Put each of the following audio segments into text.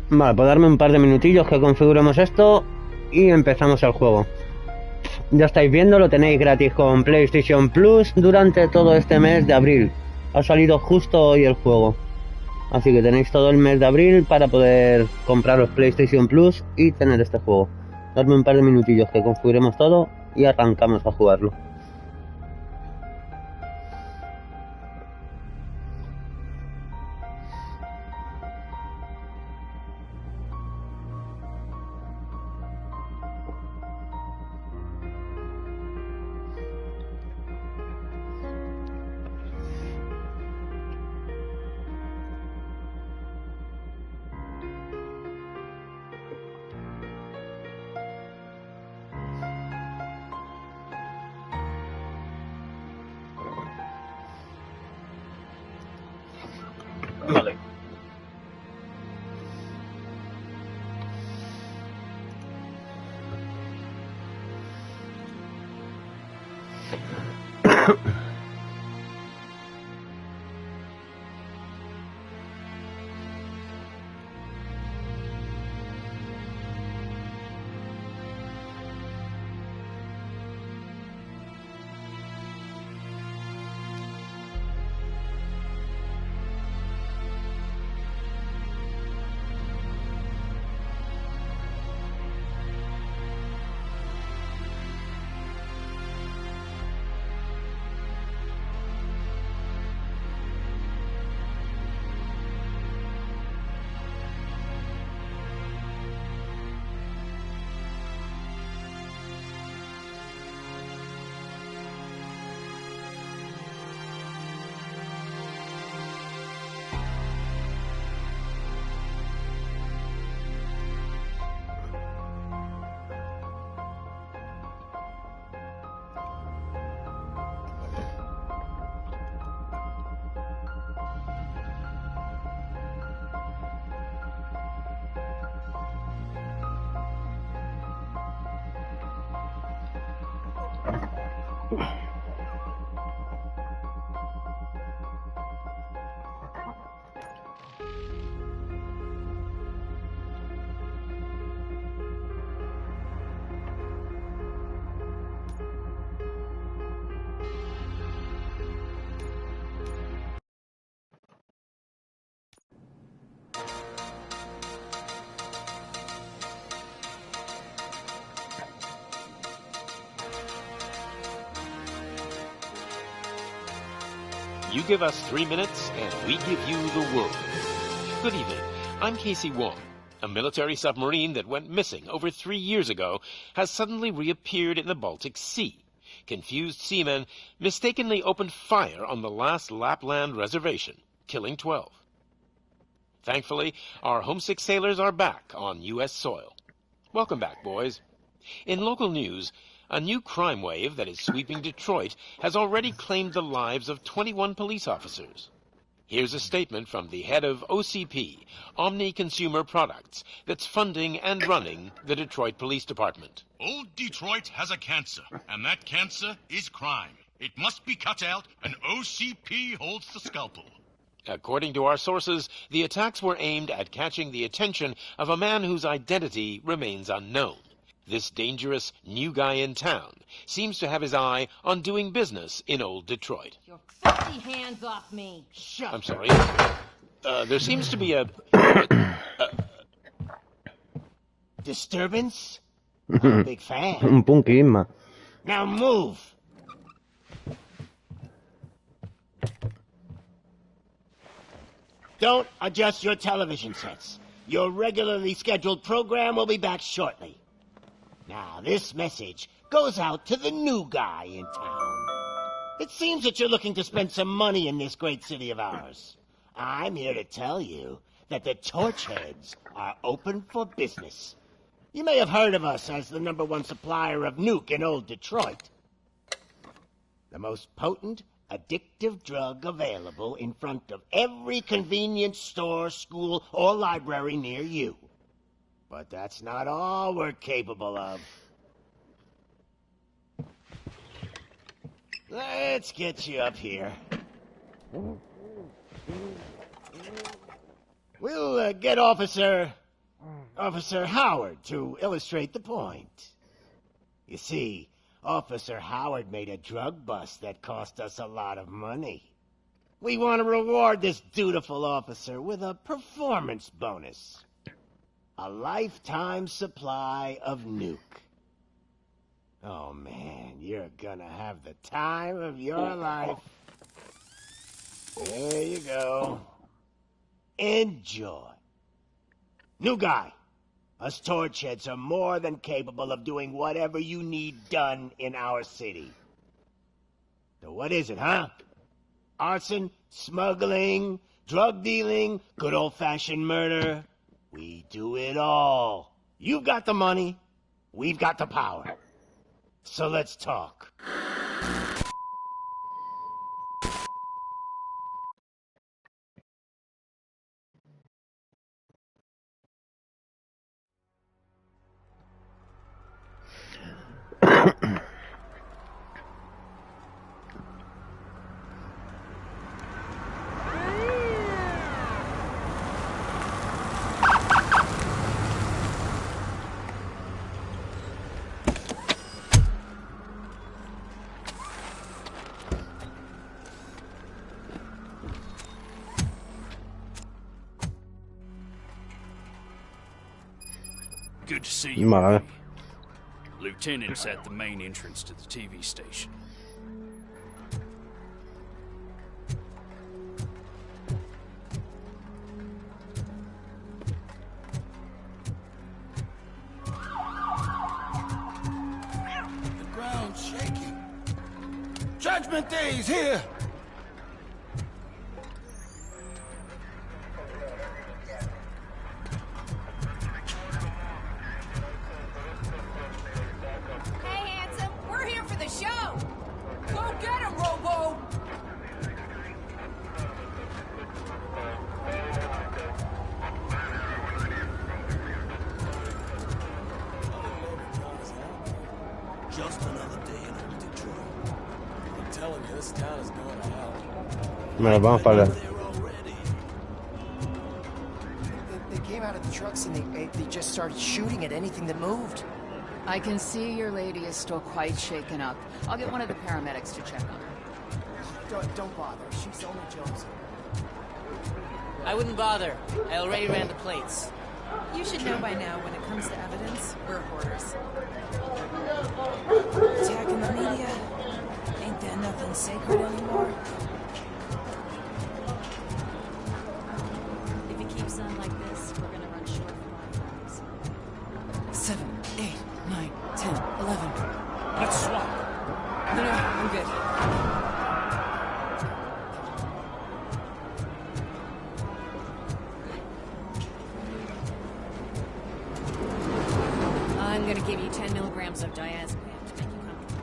Vale, pues darme un par de minutillos que configuremos esto y empezamos el juego. Ya estáis viendo, lo tenéis gratis con PlayStation Plus durante todo este mes de abril. Ha salido justo hoy el juego. Así que tenéis todo el mes de abril para poder compraros PlayStation Plus y tener este juego. Darme un par de minutillos que configuremos todo y arrancamos a jugarlo. Vale. You give us 3 minutes, and we give you the world. Good evening. I'm Casey Wong. A military submarine that went missing over 3 years ago has suddenly reappeared in the Baltic Sea. Confused seamen mistakenly opened fire on the last Lapland reservation, killing 12. Thankfully, our homesick sailors are back on U.S. soil. Welcome back, boys. In local news, a new crime wave that is sweeping Detroit has already claimed the lives of 21 police officers. Here's a statement from the head of OCP, Omni Consumer Products, that's funding and running the Detroit Police Department. Old Detroit has a cancer, and that cancer is crime. It must be cut out, and OCP holds the scalpel. According to our sources, the attacks were aimed at catching the attention of a man whose identity remains unknown. This dangerous new guy in town seems to have his eye on doing business in old Detroit. Your filthy hands off me. Shut. I'm sorry. There seems to be a disturbance? I'm a big fan. Un punky, Inma. Now move. Don't adjust your television sets. Your regularly scheduled program will be back shortly. Now, this message goes out to the new guy in town. It seems that you're looking to spend some money in this great city of ours. I'm here to tell you that the Torchheads are open for business. You may have heard of us as the #1 supplier of nuke in old Detroit. The most potent, addictive drug available in front of every convenience store, school, or library near you. But that's not all we're capable of. Let's get you up here. We'll get Officer Officer Howard, to illustrate the point. You see, Officer Howard made a drug bust that cost us a lot of money. We want to reward this dutiful officer with a performance bonus. A lifetime supply of nuke. Oh man, you're gonna have the time of your life. There you go. Enjoy. New guy. Us torch heads are more than capable of doing whatever you need done in our city. So what is it, huh? Arson, smuggling, drug dealing, good old-fashioned murder. We do it all. You've got the money, we've got the power. So let's talk. Good to see you. Vale. Lieutenant's at the main entrance to the TV station. The ground's shaking. Judgment Day's here! Hey, handsome, we're here for the show. Go get him, Robo. Just another day in old Detroit. I'm telling you, this town is going to hell. Bueno, vamos para allá. There already. They came out of the trucks and they just started shooting at anything that moved. I can see your lady is still quite shaken up. I'll get one of the paramedics to check on her. Don't bother. She's only jonesing. I wouldn't bother. I already ran the plates. You should know by now when it comes to evidence, we're hoarders. Attacking the media? Ain't there nothing sacred anymore? If it keeps on like this, we're gonna run short of bonfires. 7, 8, 9, 10, 11. Let's swap. No, I'm good. I'm gonna give you 10 milligrams of diazepam to make you comfortable.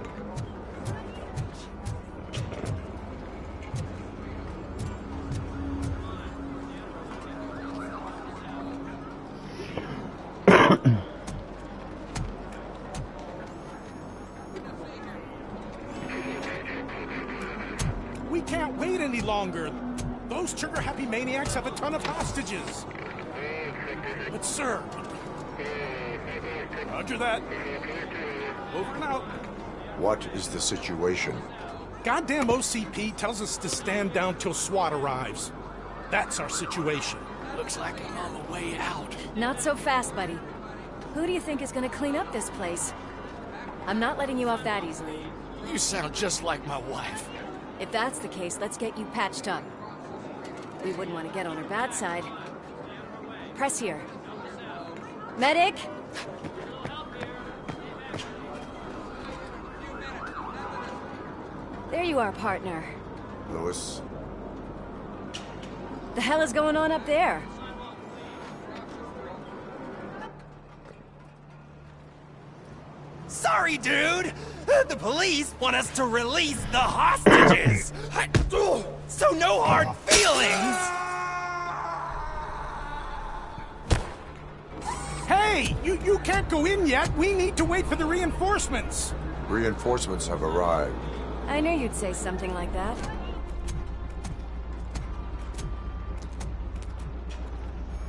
We can't wait any longer. Those trigger-happy maniacs have a ton of hostages. But sir... Roger that. Over and out. What is the situation? Goddamn OCP tells us to stand down till SWAT arrives. That's our situation. Looks like I'm on the way out. Not so fast, buddy. Who do you think is gonna clean up this place? I'm not letting you off that easily. You sound just like my wife. If that's the case, let's get you patched up. We wouldn't want to get on her bad side. Press here. Medic! There you are, partner. Lewis? The hell is going on up there? Sorry, dude! The police want us to release the hostages! So no hard feelings! Hey! You can't go in yet! We need to wait for the reinforcements! Reinforcements have arrived. I knew you'd say something like that.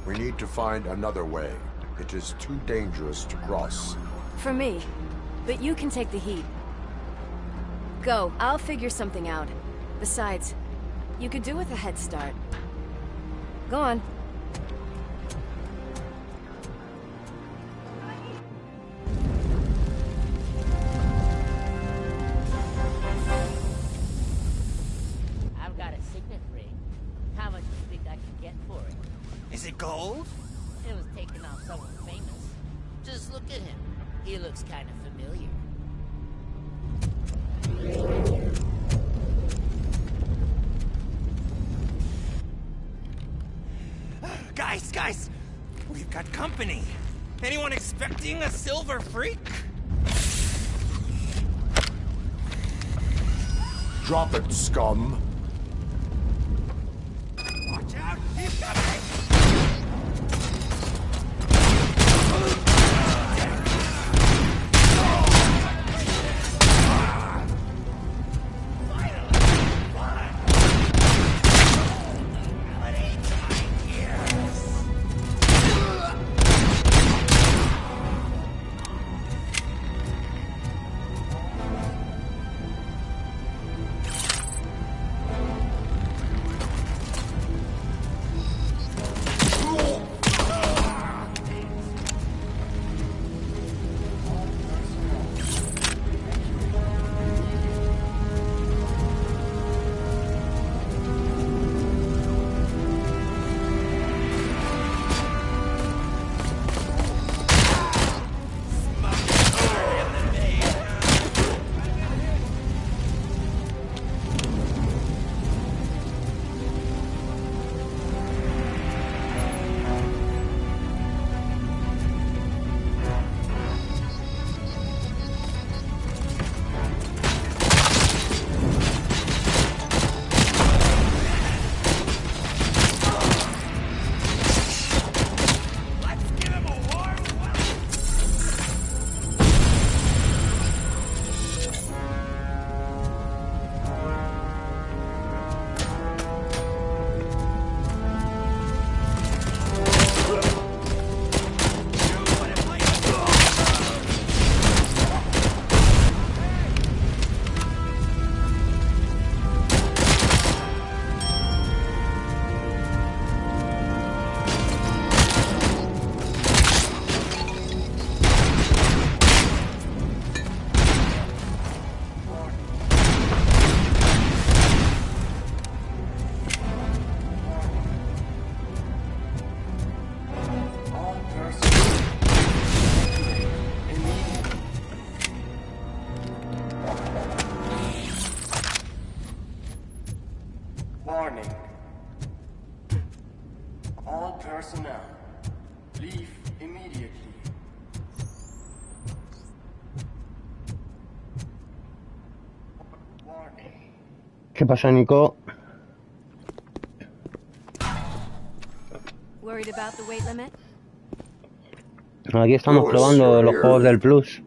We need to find another way. It is too dangerous to cross. For me. But you can take the heat. Go, I'll figure something out. Besides, you could do with a head start. Go on. I've got a signet ring. How much do you think I can get for it? Is it gold? It was taken off someone famous. Just look at him. He looks kind of familiar. Guys! We've got company. Anyone expecting a silver freak? Drop it, scum. Watch out! He's coming! Warning. All personnel, leave immediately. ¿Qué pasa, Nico? Worried about the weight limit? Aquí estamos probando los juegos del Plus.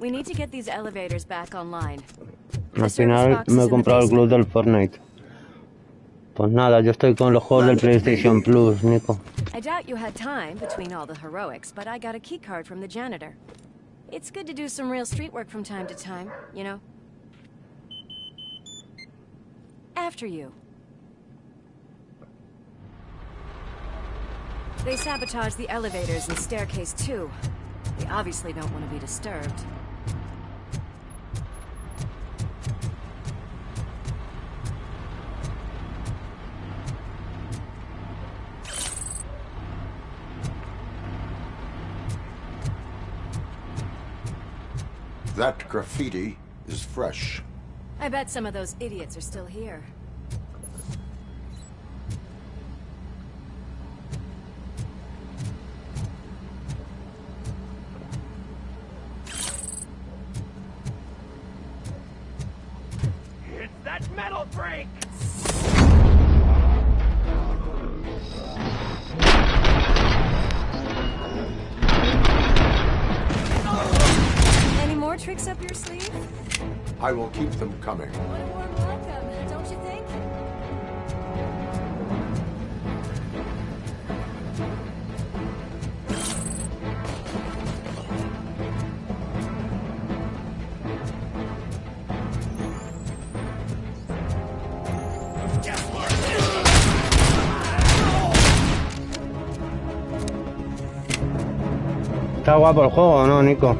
We need to get these elevators back online. Al final me he comprado el club del Fortnite. Pues nada, yo estoy con los juegos del PlayStation Plus, Nico. I doubt you had time between all the heroics, but I got a key card from the janitor. It's good to do some real street work from time to time, you know? After you. They sabotaged the elevators and staircase too. They obviously don't want to be disturbed. That graffiti is fresh. I bet some of those idiots are still here. It's that metal freak! Any more tricks up your sleeve? I will keep them coming. What a warm welcome, don't you think? Está guapo el juego, ¿no, Nico?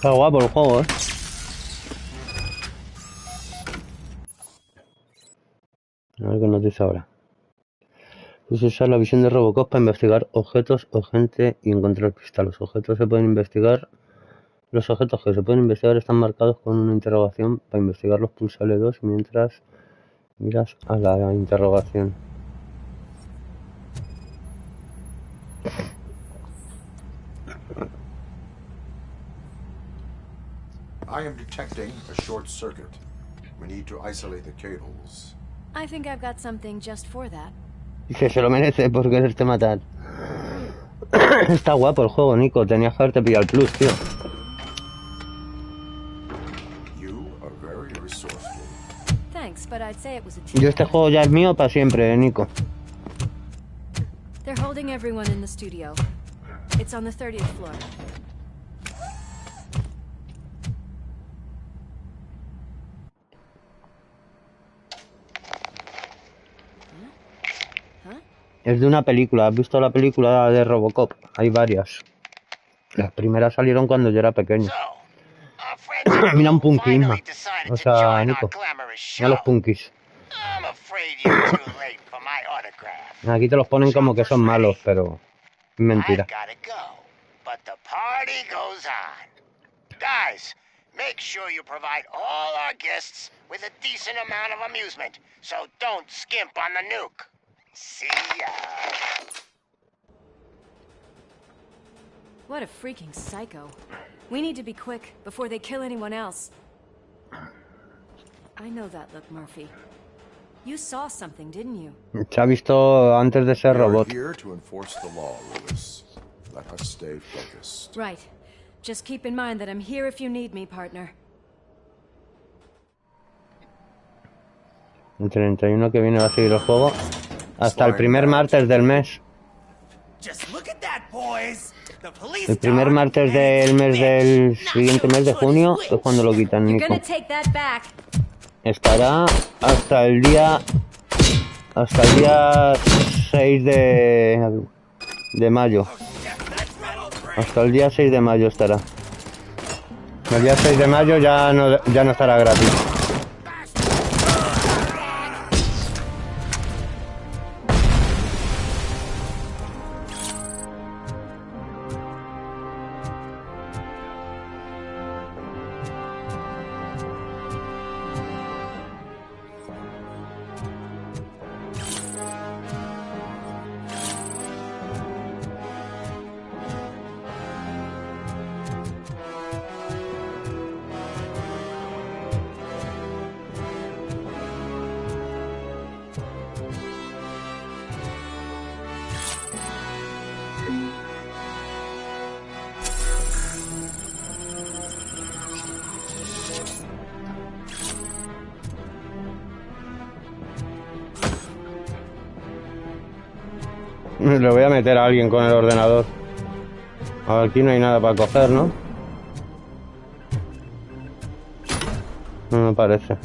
Está guapo el juego, A ver qué nos dice ahora. Puedes usar la visión de Robocop para investigar objetos o gente y encontrar pistas. Los objetos se pueden investigar. Los objetos que se pueden investigar están marcados con una interrogación. Para investigarlos pulsa L2 mientras miras a la interrogación. I am detecting a short circuit. We need to isolate the cables. I think I've got something just for that. Dice, se lo merece por quererte matar. Está guapo el juego, Nico. Tenías que haberte pillado el plus, tío. Thanks, but I'd say it was a Yo este juego ya es mío para siempre, Nico. They're holding everyone in the studio. It's on the 30th floor. Es de una película. ¿Has visto la película de Robocop? Hay varias. Las primeras salieron cuando yo era pequeño. Mira un punkis, ma. O sea, Nico. Mira los punkis. Aquí te los ponen como que son malos, pero... mentira. Guys, make sure you provide all our guests with a decent amount of amusement, so don't skimp on the nuke. See ya. What a freaking psycho. We need to be quick before they kill anyone else. I know that look, Murphy. You saw something, didn't you? Se ha visto antes de ser robot. Here to enforce the law, Lewis. Let us stay focused. Right. Just keep in mind that I'm here if you need me, partner. El 31 que viene va a seguir el juego hasta el primer martes del mes. El primer martes del mes del siguiente mes de junio es cuando lo quitan, Nico. Estará hasta el día 6 de mayo. Hasta el día 6 de mayo estará. El día 6 de mayo ya no estará gratis. Le voy a meter a alguien con el ordenador. Aquí no hay nada para coger, ¿no? No me parece.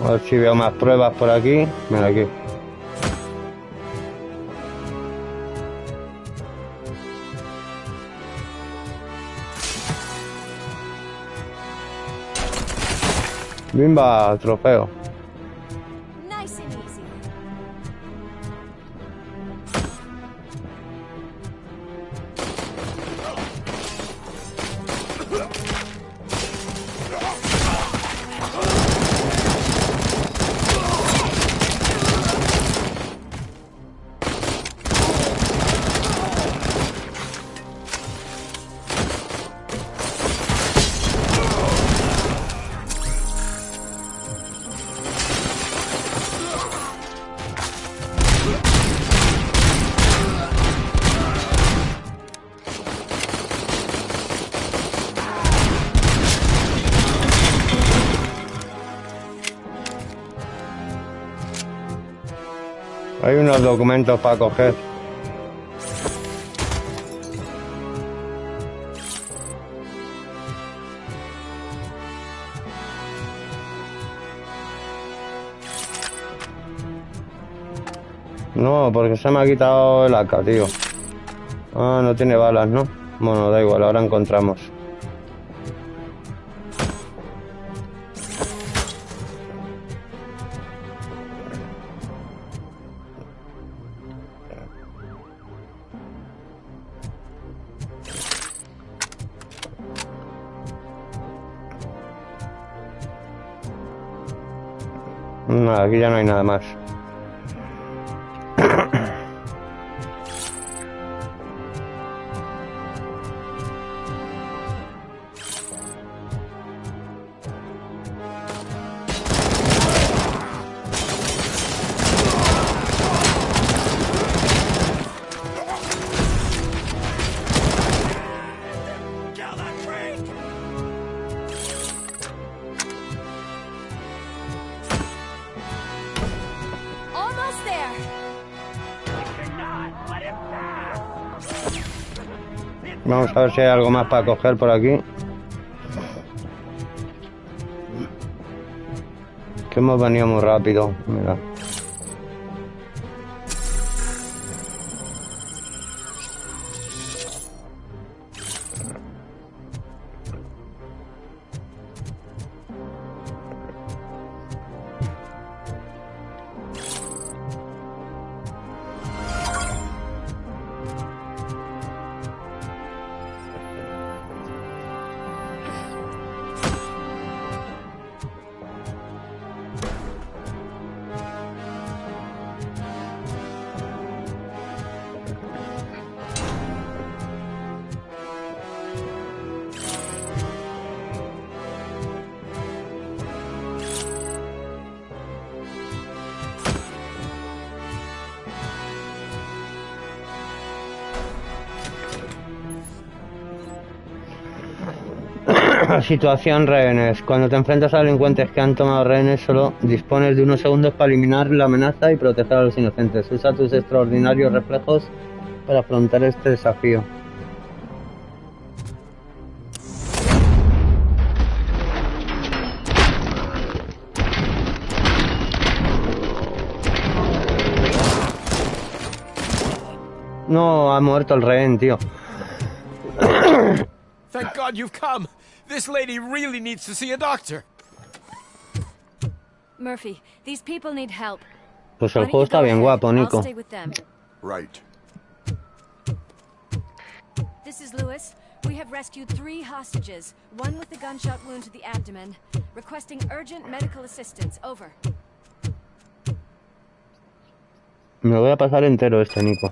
A ver si veo más pruebas por aquí. Mira aquí. Bimba, trofeo. Hay unos documentos para coger. No, porque se me ha quitado el AK, tío. Ah, no tiene balas, ¿no? Bueno, da igual, ahora encontramos. Nada, aquí ya no hay nada más. Vamos a ver si hay algo más para coger por aquí. Que hemos venido muy rápido, mira. Situación rehenes. Cuando te enfrentas a delincuentes que han tomado rehenes, solo dispones de unos segundos para eliminar la amenaza y proteger a los inocentes. Usa tus extraordinarios reflejos para afrontar este desafío. No, ha muerto el rehén, tío. Thank God you've come. This lady really needs to see a doctor. Murphy, these people need help. Pues el juego está bien guapo, Nico. I'll stay with them. Right. This is Lewis. We have rescued 3 hostages, one with a gunshot wound to the abdomen, requesting urgent medical assistance. Over. Me lo voy a pasar entero este, Nico.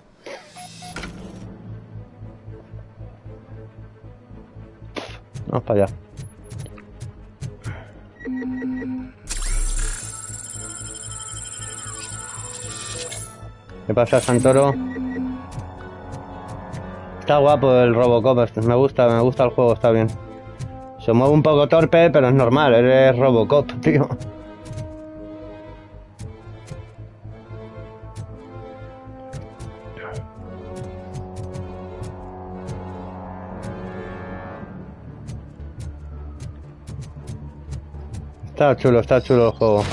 Vamos para allá. ¿Qué pasa, Santoro? Está guapo el Robocop este. Me gusta el juego, está bien. Se mueve un poco torpe, pero es normal, eres Robocop, tío. Está chulo el juego.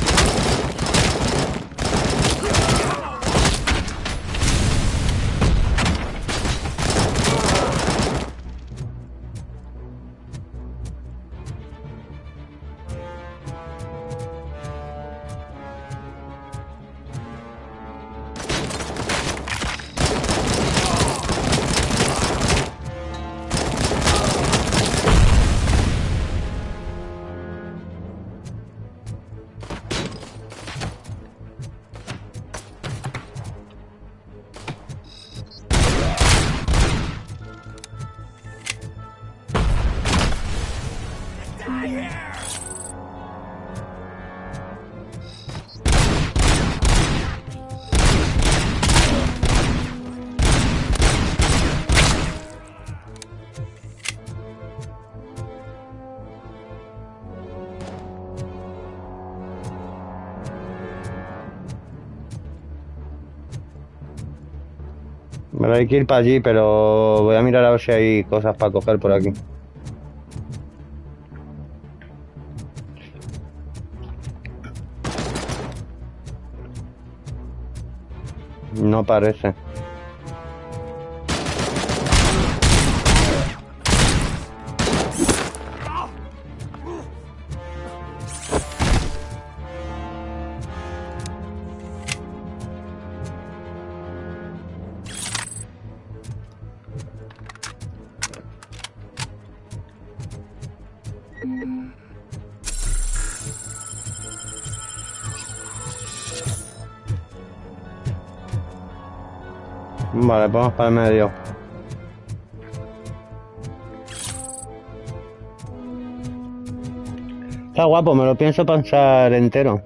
Pero hay que ir para allí, pero voy a mirar a ver si hay cosas para coger por aquí. No parece. Vale, vamos para el medio. Está guapo, me lo pienso pasar entero.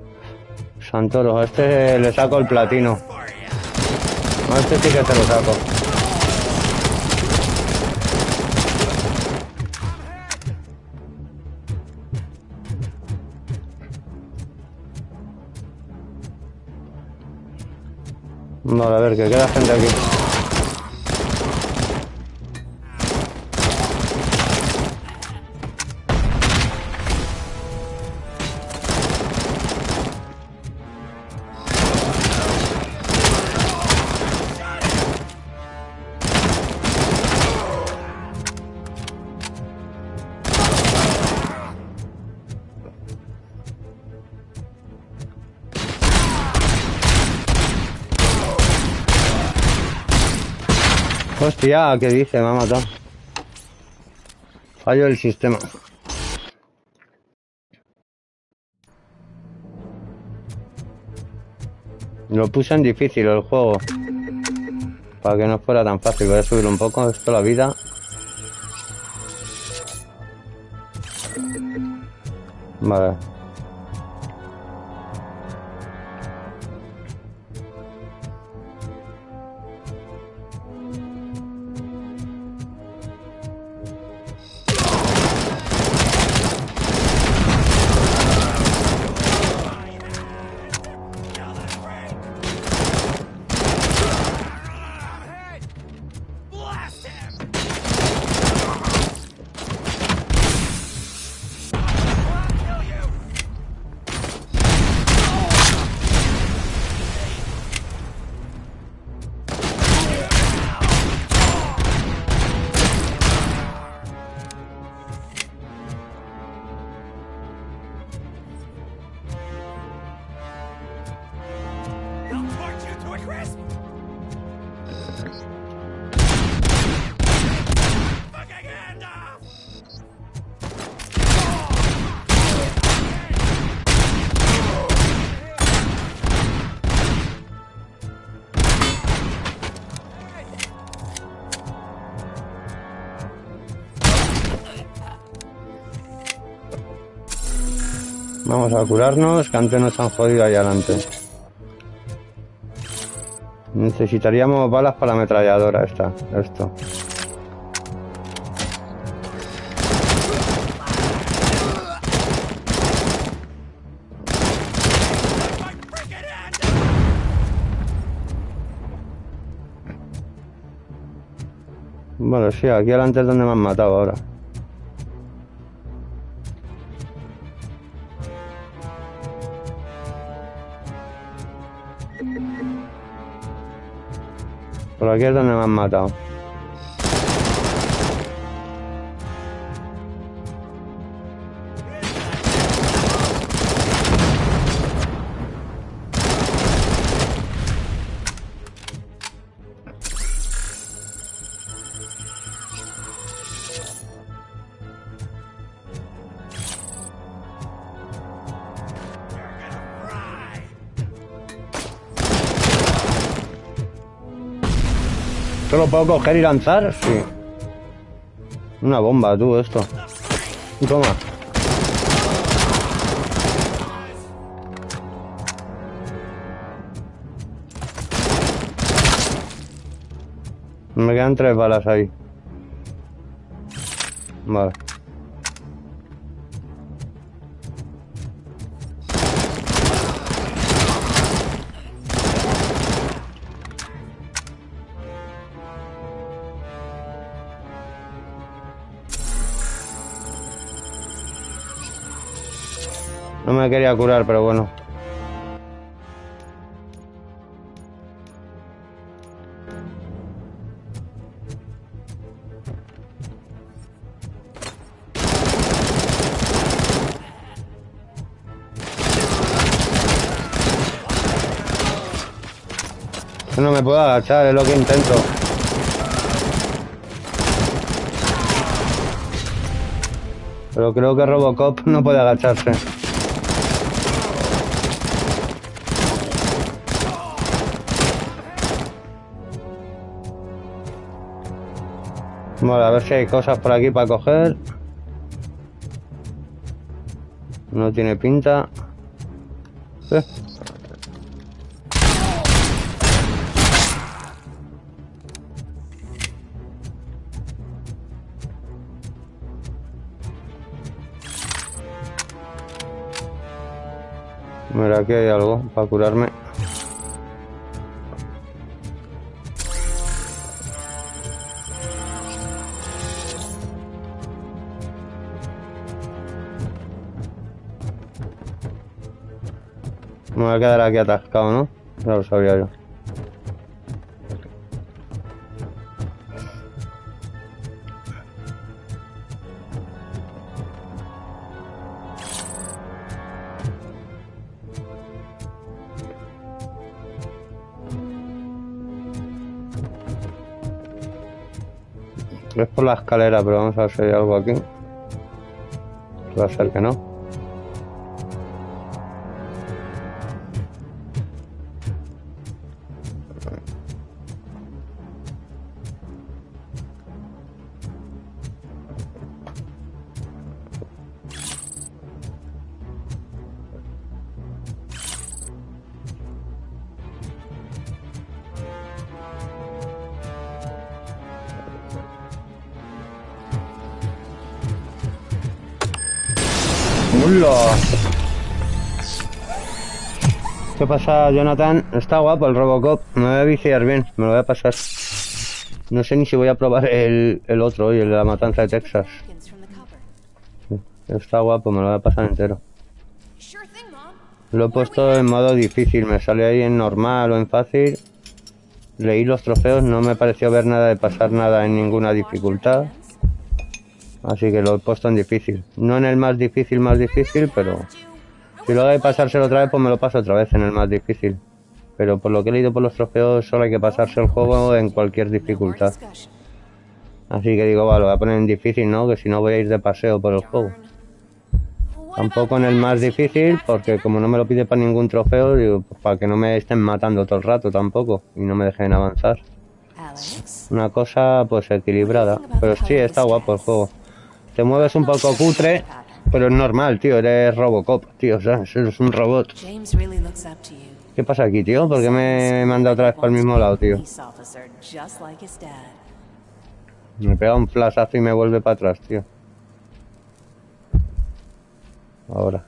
Santoro, a este le saco el platino. A este sí que te lo saco. Vale, a ver, que queda gente aquí. Hostia, ¿qué dice? Me ha matado. Fallo el sistema. Lo puse en difícil el juego. Para que no fuera tan fácil. Voy a subir un poco esto, la vida. Vale. Vamos a curarnos, que antes nos han jodido ahí adelante. Necesitaríamos balas para la ametralladora esta, esto. Bueno, sí, aquí adelante es donde me han matado ahora. Por aquí es donde me han matado. ¿Solo puedo coger y lanzar? Sí. Una bomba, tú, esto. Toma. Me quedan 3 balas ahí. Vale. No me quería curar, pero bueno. No me puedo agachar, es lo que intento. Pero creo que Robocop no puede agacharse. Vale, a ver si hay cosas por aquí para coger. No tiene pinta. Mira, aquí hay algo para curarme. Me voy a quedar aquí atascado, ¿no? Ya lo sabía yo. Es por la escalera, pero vamos a ver si hay algo aquí. Va a ser que no. ¿Qué pasa, Jonathan? Está guapo el Robocop. Me voy a viciar bien, me lo voy a pasar. No sé ni si voy a probar el otro hoy, el de la matanza de Texas. Está guapo, me lo voy a pasar entero. Lo he puesto en modo difícil, me sale ahí en normal o en fácil. Leí los trofeos, no me pareció ver nada de pasar nada en ninguna dificultad. Así que lo he puesto en difícil. No en el más difícil, pero... Si lo de pasárselo otra vez, pues me lo paso otra vez en el más difícil. Pero por lo que he leído por los trofeos, solo hay que pasarse el juego en cualquier dificultad. Así que digo, va, lo voy a poner en difícil, ¿no? Que si no voy a ir de paseo por el juego. Tampoco en el más difícil, porque como no me lo pide para ningún trofeo, digo, pues para que no me estén matando todo el rato tampoco. Y no me dejen avanzar. Una cosa, pues, equilibrada. Pero sí, está guapo el juego. Te mueves un poco cutre, pero es normal, tío. Eres Robocop, tío. O sea, eres un robot. ¿Qué pasa aquí, tío? ¿Por qué me manda otra vez para el mismo lado, tío? Me pega un flashazo y me vuelve para atrás, tío. Ahora.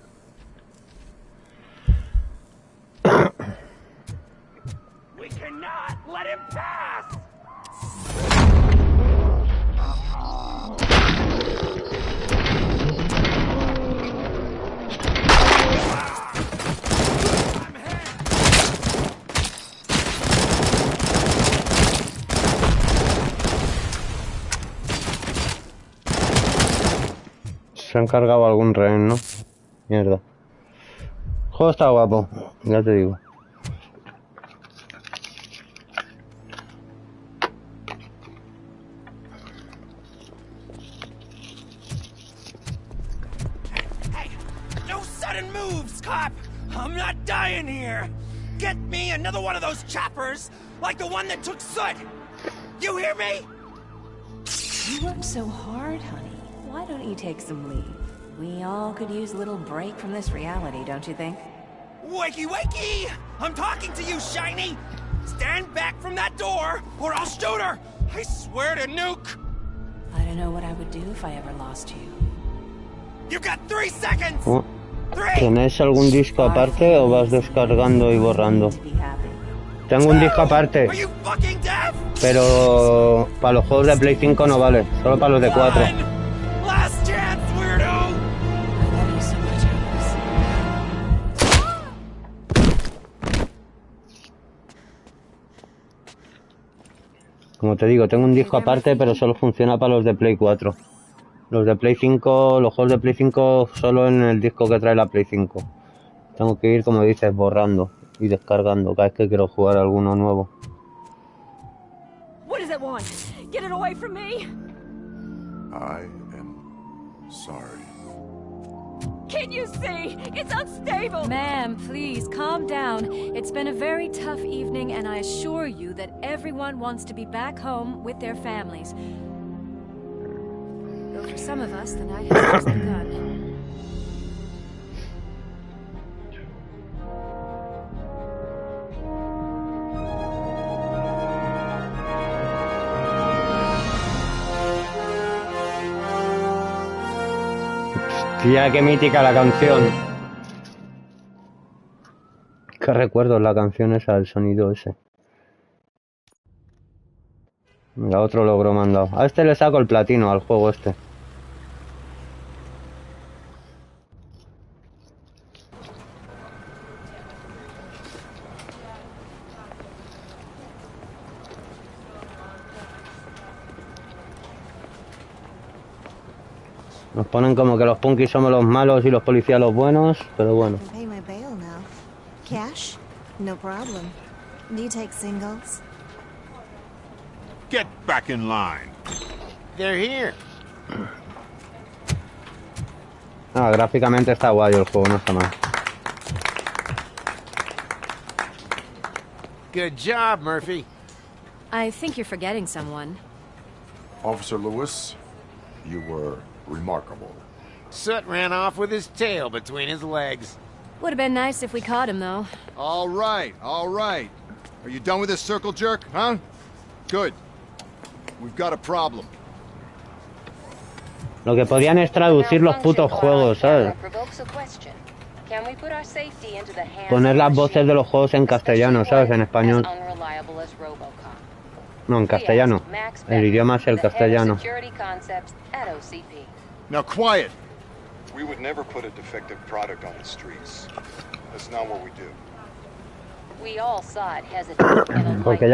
Se han cargado algún rehén, ¿no? Mierda. El juego está guapo, ya te digo. Hey, no sudden moves, cop! I'm not dying here! Get me another one of those choppers, like the one that took Soot! You hear me? You work so hard, honey. Why don't you take some leave? We all could use a little break from this reality, don't you think? Wakey, wakey! I'm talking to you, Shiny! Stand back from that door, or I'll shoot her! I swear to nuke! I don't know what I would do if I ever lost you. You got 3 seconds! ¿Tienes algún disco aparte o vas descargando y borrando? Tengo un disco aparte, pero para los juegos de Play 5 no vale, solo para los de 4. Como te digo, tengo un disco aparte, pero solo funciona para los de Play 4. Los de Play 5, los juegos de Play 5 solo en el disco que trae la Play 5. Tengo que ir, como dices, borrando y descargando cada vez que quiero jugar alguno nuevo. What does it want? Get it away from me! I am sorry. Can't you see? It's unstable! Ma'am, please, calm down. It's been a very tough evening, and I assure you that everyone wants to be back home with their families. Though for some of us, the night has just begun. Tía, qué mítica la canción. Qué recuerdo la canción esa, el sonido ese. Venga, otro logro mandado. A este le saco el platino al juego este. Nos ponen como que los punkis somos los malos y los policías los buenos, pero bueno. Pay my bail now. Cash? No problem. Do you take singles? Get back in line. they're here. No, gráficamente está guay el juego, no está mal. Good job, Murphy. I think you're forgetting someone. Officer Lewis, you were remarkable. Soot ran off with his tail between his legs. Would have been nice if we caught him, though. All right, all right. Are you done with this circle jerk, huh? Good. We've got a problem. Lo que podían es traducir los putos juegos, ¿sabes? Poner las voces de los juegos en castellano, ¿sabes? En español. No, en castellano. El idioma es el castellano. Now quiet. We would never put a defective product on the streets. That's not what we do. Porque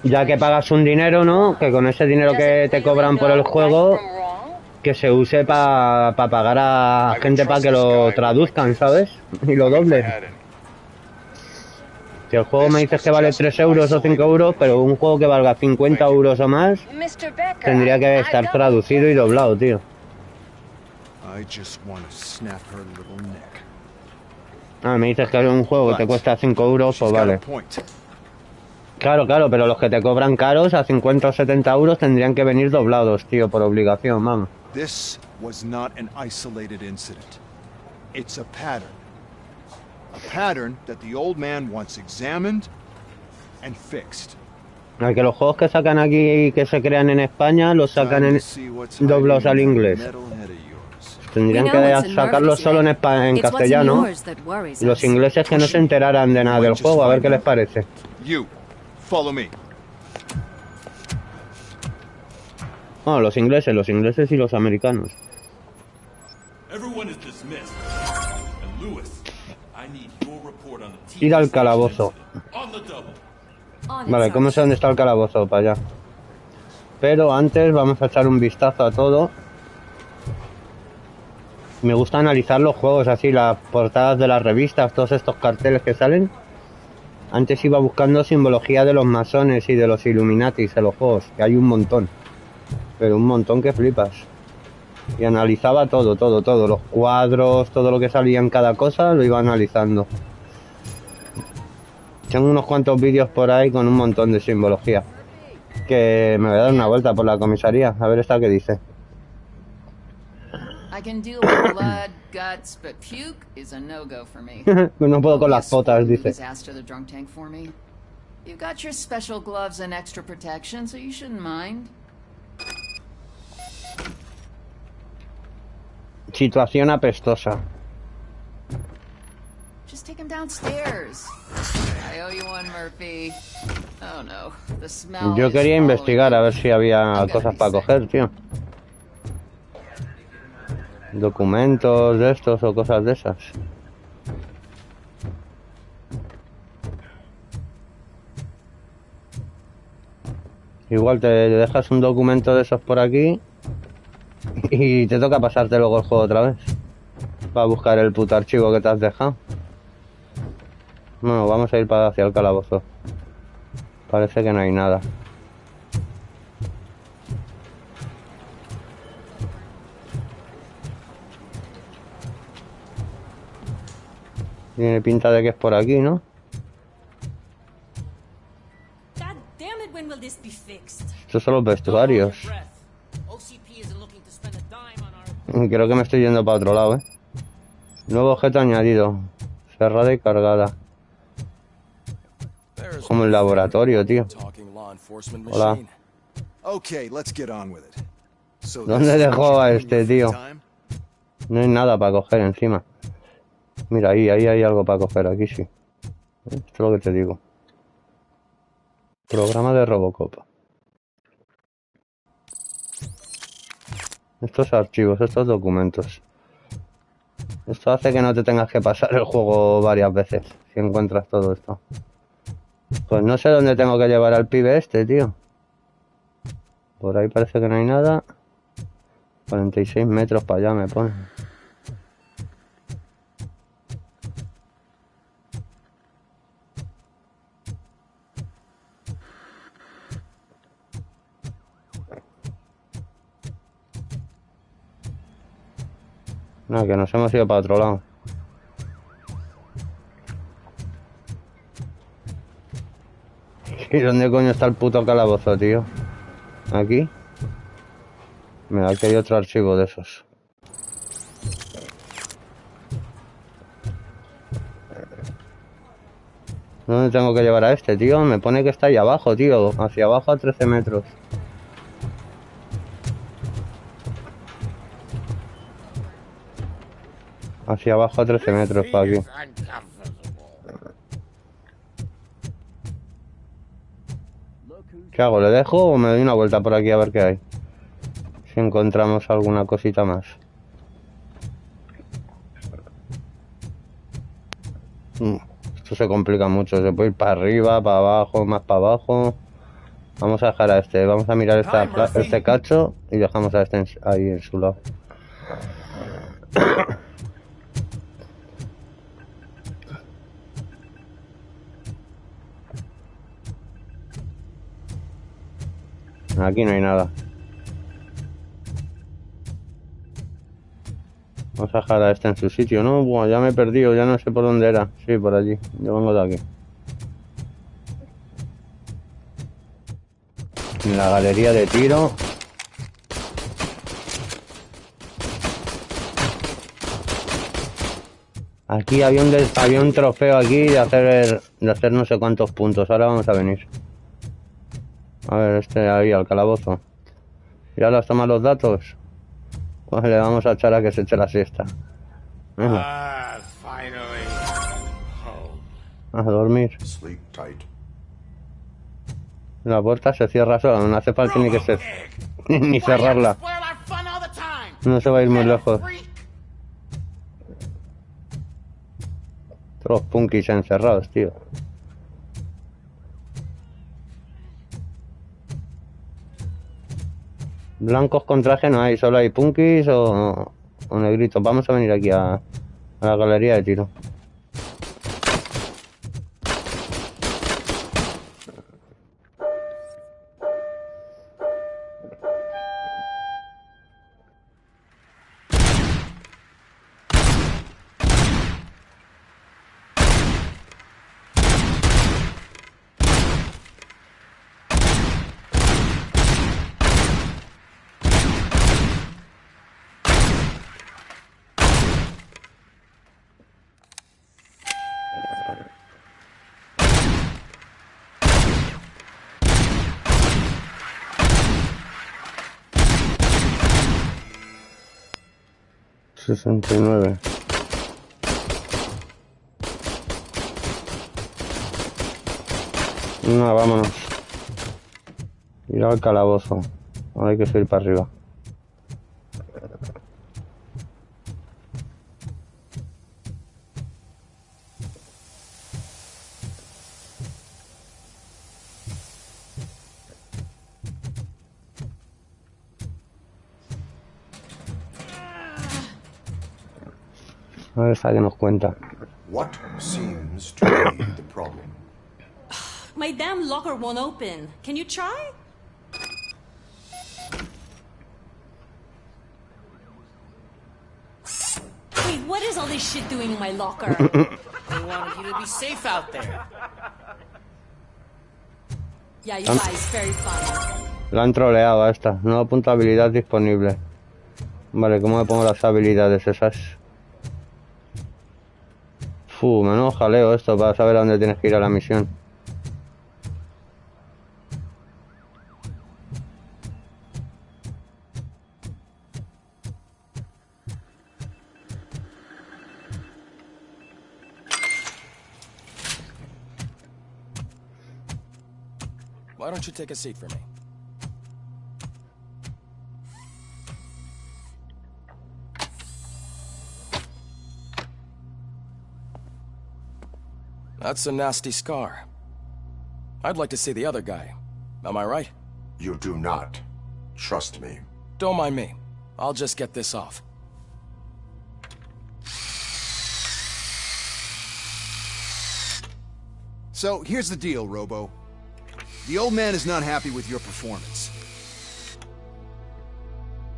ya que pagas un dinero, ¿no? Que con ese dinero que te cobran por el juego, que se use para pagar a gente para que lo traduzcan, ¿sabes? Y lo doblen. Si el juego me dices que vale 3 euros o 5 euros, pero un juego que valga 50 euros o más, tendría que estar traducido y doblado, tío. Ah, me dices que hay un juego que te cuesta 5 euros, pues vale. Claro, claro, pero los que te cobran caros a 50 o 70 euros tendrían que venir doblados, tío, por obligación, vamos. This was not an isolated incident. It's a pattern. A pattern that the old man wants examined and fixed. Que los juegos que sacan aquí que se crean en España los sacan doblados al inglés. Tendrían que sacarlos solo en castellano. Y los ingleses que no se enteraran de nada del juego, a ver qué les parece. Oh, los ingleses y los americanos. Ir al calabozo. Vale, ¿cómo sé dónde está el calabozo? Para allá. Pero antes vamos a echar un vistazo a todo. Me gusta analizar los juegos así, las portadas de las revistas, todos estos carteles que salen. Antes iba buscando simbología de los masones y de los Illuminatis en los juegos, que hay un montón. Pero un montón que flipas. Y analizaba todo, los cuadros, todo lo que salía en cada cosa, lo iba analizando. Tengo unos cuantos vídeos por ahí con un montón de simbología. Que me voy a dar una vuelta por la comisaría, a ver esta que dice. I can deal with blood, guts, but puke is a no-go for me. No puedo con las fotos, dice. You've got your special gloves and extra protection, so you shouldn't mind. Situación apestosa. Just take him downstairs. I owe you one, Murphy. Oh no, the smell. Yo quería investigar a ver si había cosas para coger, tío. Documentos de estos o cosas de esas. Igual te dejas un documento de esos por aquí y te toca pasarte luego el juego otra vez para buscar el puto archivo que te has dejado. Bueno, vamos a ir para hacia el calabozo. Parece que no hay nada. Tiene pinta de que es por aquí, ¿no? Estos son los vestuarios. Creo que me estoy yendo para otro lado, ¿eh? Nuevo objeto añadido. Cerrada y cargada. Como el laboratorio, tío. Hola. ¿Dónde dejó a este, tío? No hay nada para coger encima. Mira, ahí hay algo para coger, aquí sí. Esto es lo que te digo. Programa de Robocop. Estos archivos, estos documentos. Esto hace que no te tengas que pasar el juego varias veces, si encuentras todo esto. Pues no sé dónde tengo que llevar al pibe este, tío. Por ahí parece que no hay nada. 46 metros para allá me pone. No, que nos hemos ido para otro lado. ¿Y dónde coño está el puto calabozo, tío? ¿Aquí? Mira, aquí hay otro archivo de esos. ¿Dónde tengo que llevar a este, tío? Me pone que está ahí abajo, tío. Hacia abajo a 13 metros. Hacia abajo a 13 metros, para aquí. ¿Qué hago? ¿Le dejo o me doy una vuelta por aquí a ver qué hay? Si encontramos alguna cosita más. Esto se complica mucho. Se puede ir para arriba, para abajo, más para abajo. Vamos a dejar a este. Vamos a mirar este cacho y dejamos a este ahí en su lado. Aquí no hay nada. Vamos a dejar a este en su sitio, ¿no? Buah, ya me he perdido, ya no sé por dónde era. Sí, por allí. Yo vengo de aquí. En la galería de tiro. Aquí había un trofeo aquí de hacer no sé cuántos puntos. Ahora vamos a venir. A ver, ahí al calabozo. Ya las toma los datos. Pues le vamos a echar a que se eche la siesta. Venga. A dormir. La puerta se cierra sola, no hace falta ni que ni cerrarla. No se va a ir muy lejos. Todos los punkis encerrados, tío. Blancos con traje no hay, solo hay punkis o negritos. Vamos a venir aquí a la galería de tiro. $69. No, vámonos. Ir al calabozo. Ahora hay que subir para arriba. A ver, esta que nos cuenta. What seems to be the problem? My damn locker won't open. Can you try? Wait, what is all this shit doing in my locker? They wanted you to be safe out there. Yeah, you guys, very fun. La han troleado a esta. Nueva punto de habilidad disponible. Vale, ¿cómo me pongo las habilidades esas? Menudo jaleo esto para saber a dónde tienes que ir a la misión. Why don't you take a seat for me? That's a nasty scar. I'd like to see the other guy. Am I right? You do not. Trust me. Don't mind me. I'll just get this off. So, here's the deal, Robo. The old man is not happy with your performance.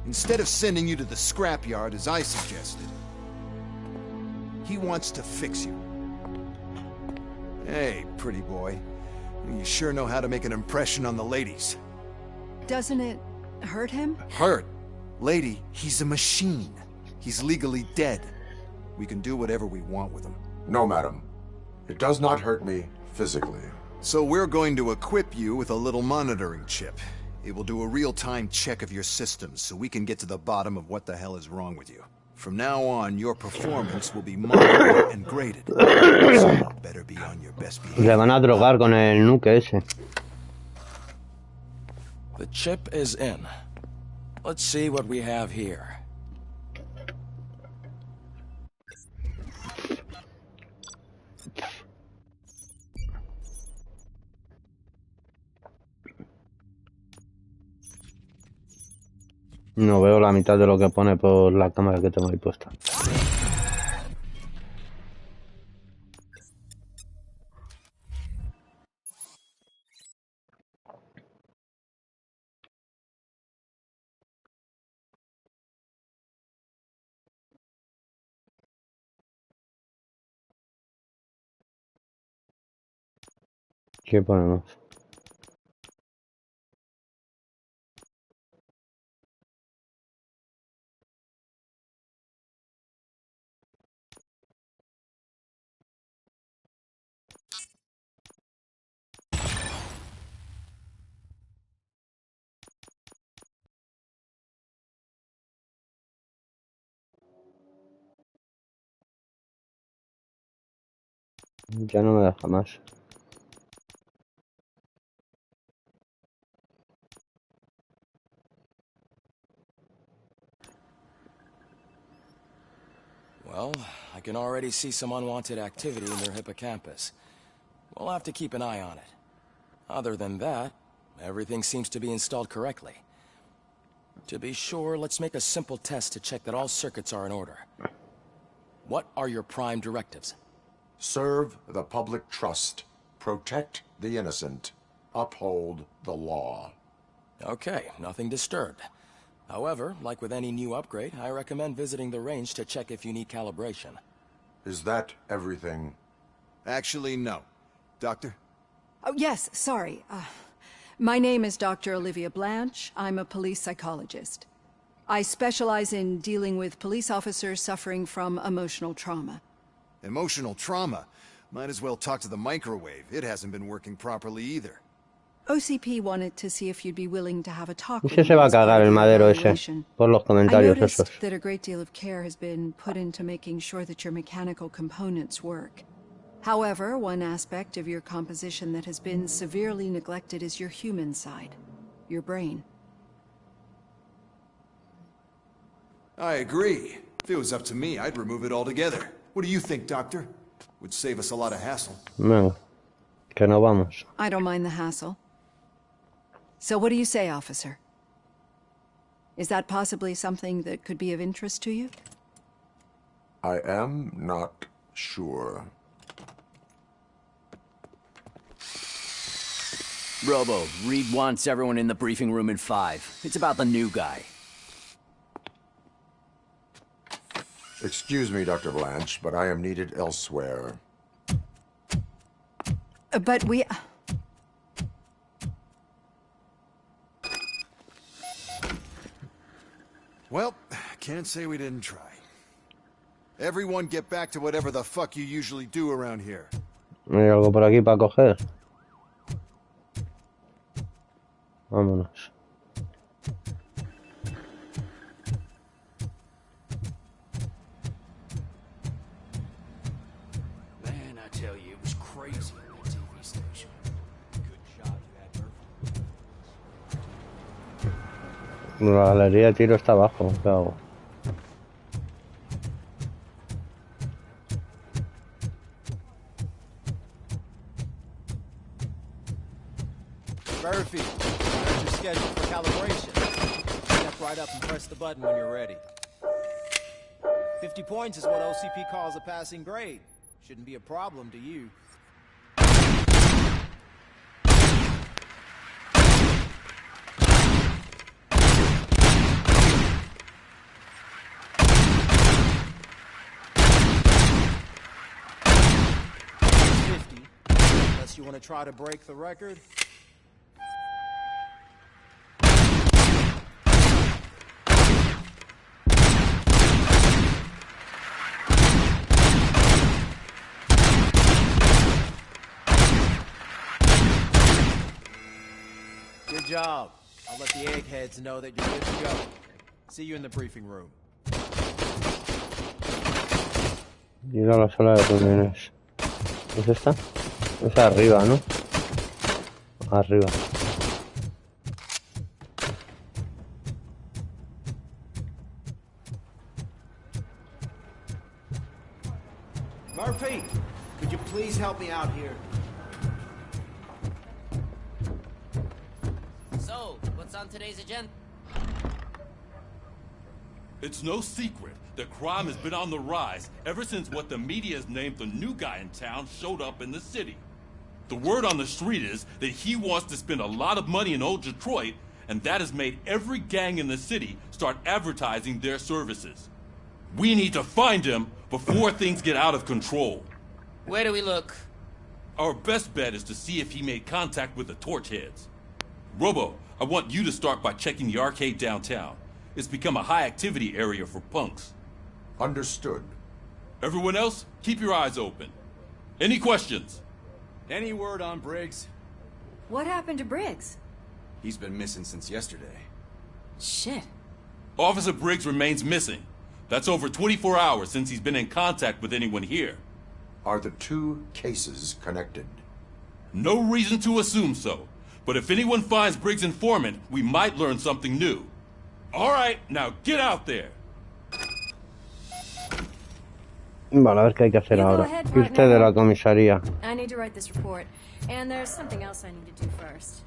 Instead of sending you to the scrapyard, as I suggested, He wants to fix you. Hey, pretty boy. You sure know how to make an impression on the ladies. Doesn't it hurt him? Hurt? Lady, he's a machine. He's legally dead. We can do whatever we want with him. No, madam. It does not hurt me physically. So we're going to equip you with a little monitoring chip. It will do a real-time check of your systems so we can get to the bottom of what the hell is wrong with you. From now on, your performance will be monitored and graded. So better be on your best behavior. Le van a drogar con el nuke ese. The chip is in. Let's see what we have here. No veo la mitad de lo que pone por la cámara que tengo ahí puesta. ¿Qué ponemos? Ya no me deja más. Well, I can already see some unwanted activity in their hippocampus. We'll have to keep an eye on it. Other than that, everything seems to be installed correctly. To be sure, let's make a simple test to check that all circuits are in order. What are your prime directives? Serve the public trust. Protect the innocent. Uphold the law. Okay, nothing disturbed. However, like with any new upgrade, I recommend visiting the range to check if you need calibration. Is that everything? Actually, no. Doctor? Oh, yes, sorry. My name is Dr. Olivia Blanche. I'm a police psychologist. I specialize in dealing with police officers suffering from emotional trauma. Emotional trauma? Might as well talk to the microwave. It hasn't been working properly either. OCP wanted to see if you'd be willing to have a talk with Ese se va a cagar el madero ese por los comentarios I noticed esos. that a great deal of care has been put into making sure that your mechanical components work. However, one aspect of your composition that has been severely neglected is your human side, your brain. I agree. If it was up to me, I'd remove it altogether. What do you think, Doctor? Would save us a lot of hassle. Venga, que no vamos. I don't mind the hassle. So what do you say, officer? Is that possibly something that could be of interest to you? I am not sure. Robo, Reed wants everyone in the briefing room in 5. It's about the new guy. Excuse me, Dr. Blanche, but I am needed elsewhere. But we... Well, can't say we didn't try. Everyone get back to whatever the fuck you usually do around here. ¿Hay algo por aquí para coger? Vámonos. Man, I tell you, it was crazy in that TV station. Good shot you had, Murphy. La galería de tiro está abajo, ¿qué hago? Murphy, there's your schedule for calibration. Step right up and press the button when you're ready. 50 points is what OCP calls a passing grade. Shouldn't be a problem to you. Unless you want to try to break the record. Good job. I'll let the eggheads know that you're good to go. See you in the briefing room. Ir a la sala de reuniones. ¿Es esta? Es arriba, ¿no? Arriba. Murphy, could you please help me out here? So, what's on today's agenda? It's no secret that crime has been on the rise ever since what the media has named the new guy in town showed up in the city. The word on the street is that he wants to spend a lot of money in old Detroit, and that has made every gang in the city start advertising their services. We need to find him before things get out of control. Where do we look? Our best bet is to see if he made contact with the Torchheads. Robo, I want you to start by checking the arcade downtown. It's become a high-activity area for punks. Understood. Everyone else, keep your eyes open. Any questions? Any word on Briggs? What happened to Briggs? He's been missing since yesterday. Shit. Officer Briggs remains missing. That's over 24 hours since he's been in contact with anyone here. Are the two cases connected? No reason to assume so. But if anyone finds Briggs' informant, we might learn something new. All right, now get out there. Vale, a ver qué hay que hacer ahora. Irte de la comisaría. I need to write this report, and there's something else I need to do first.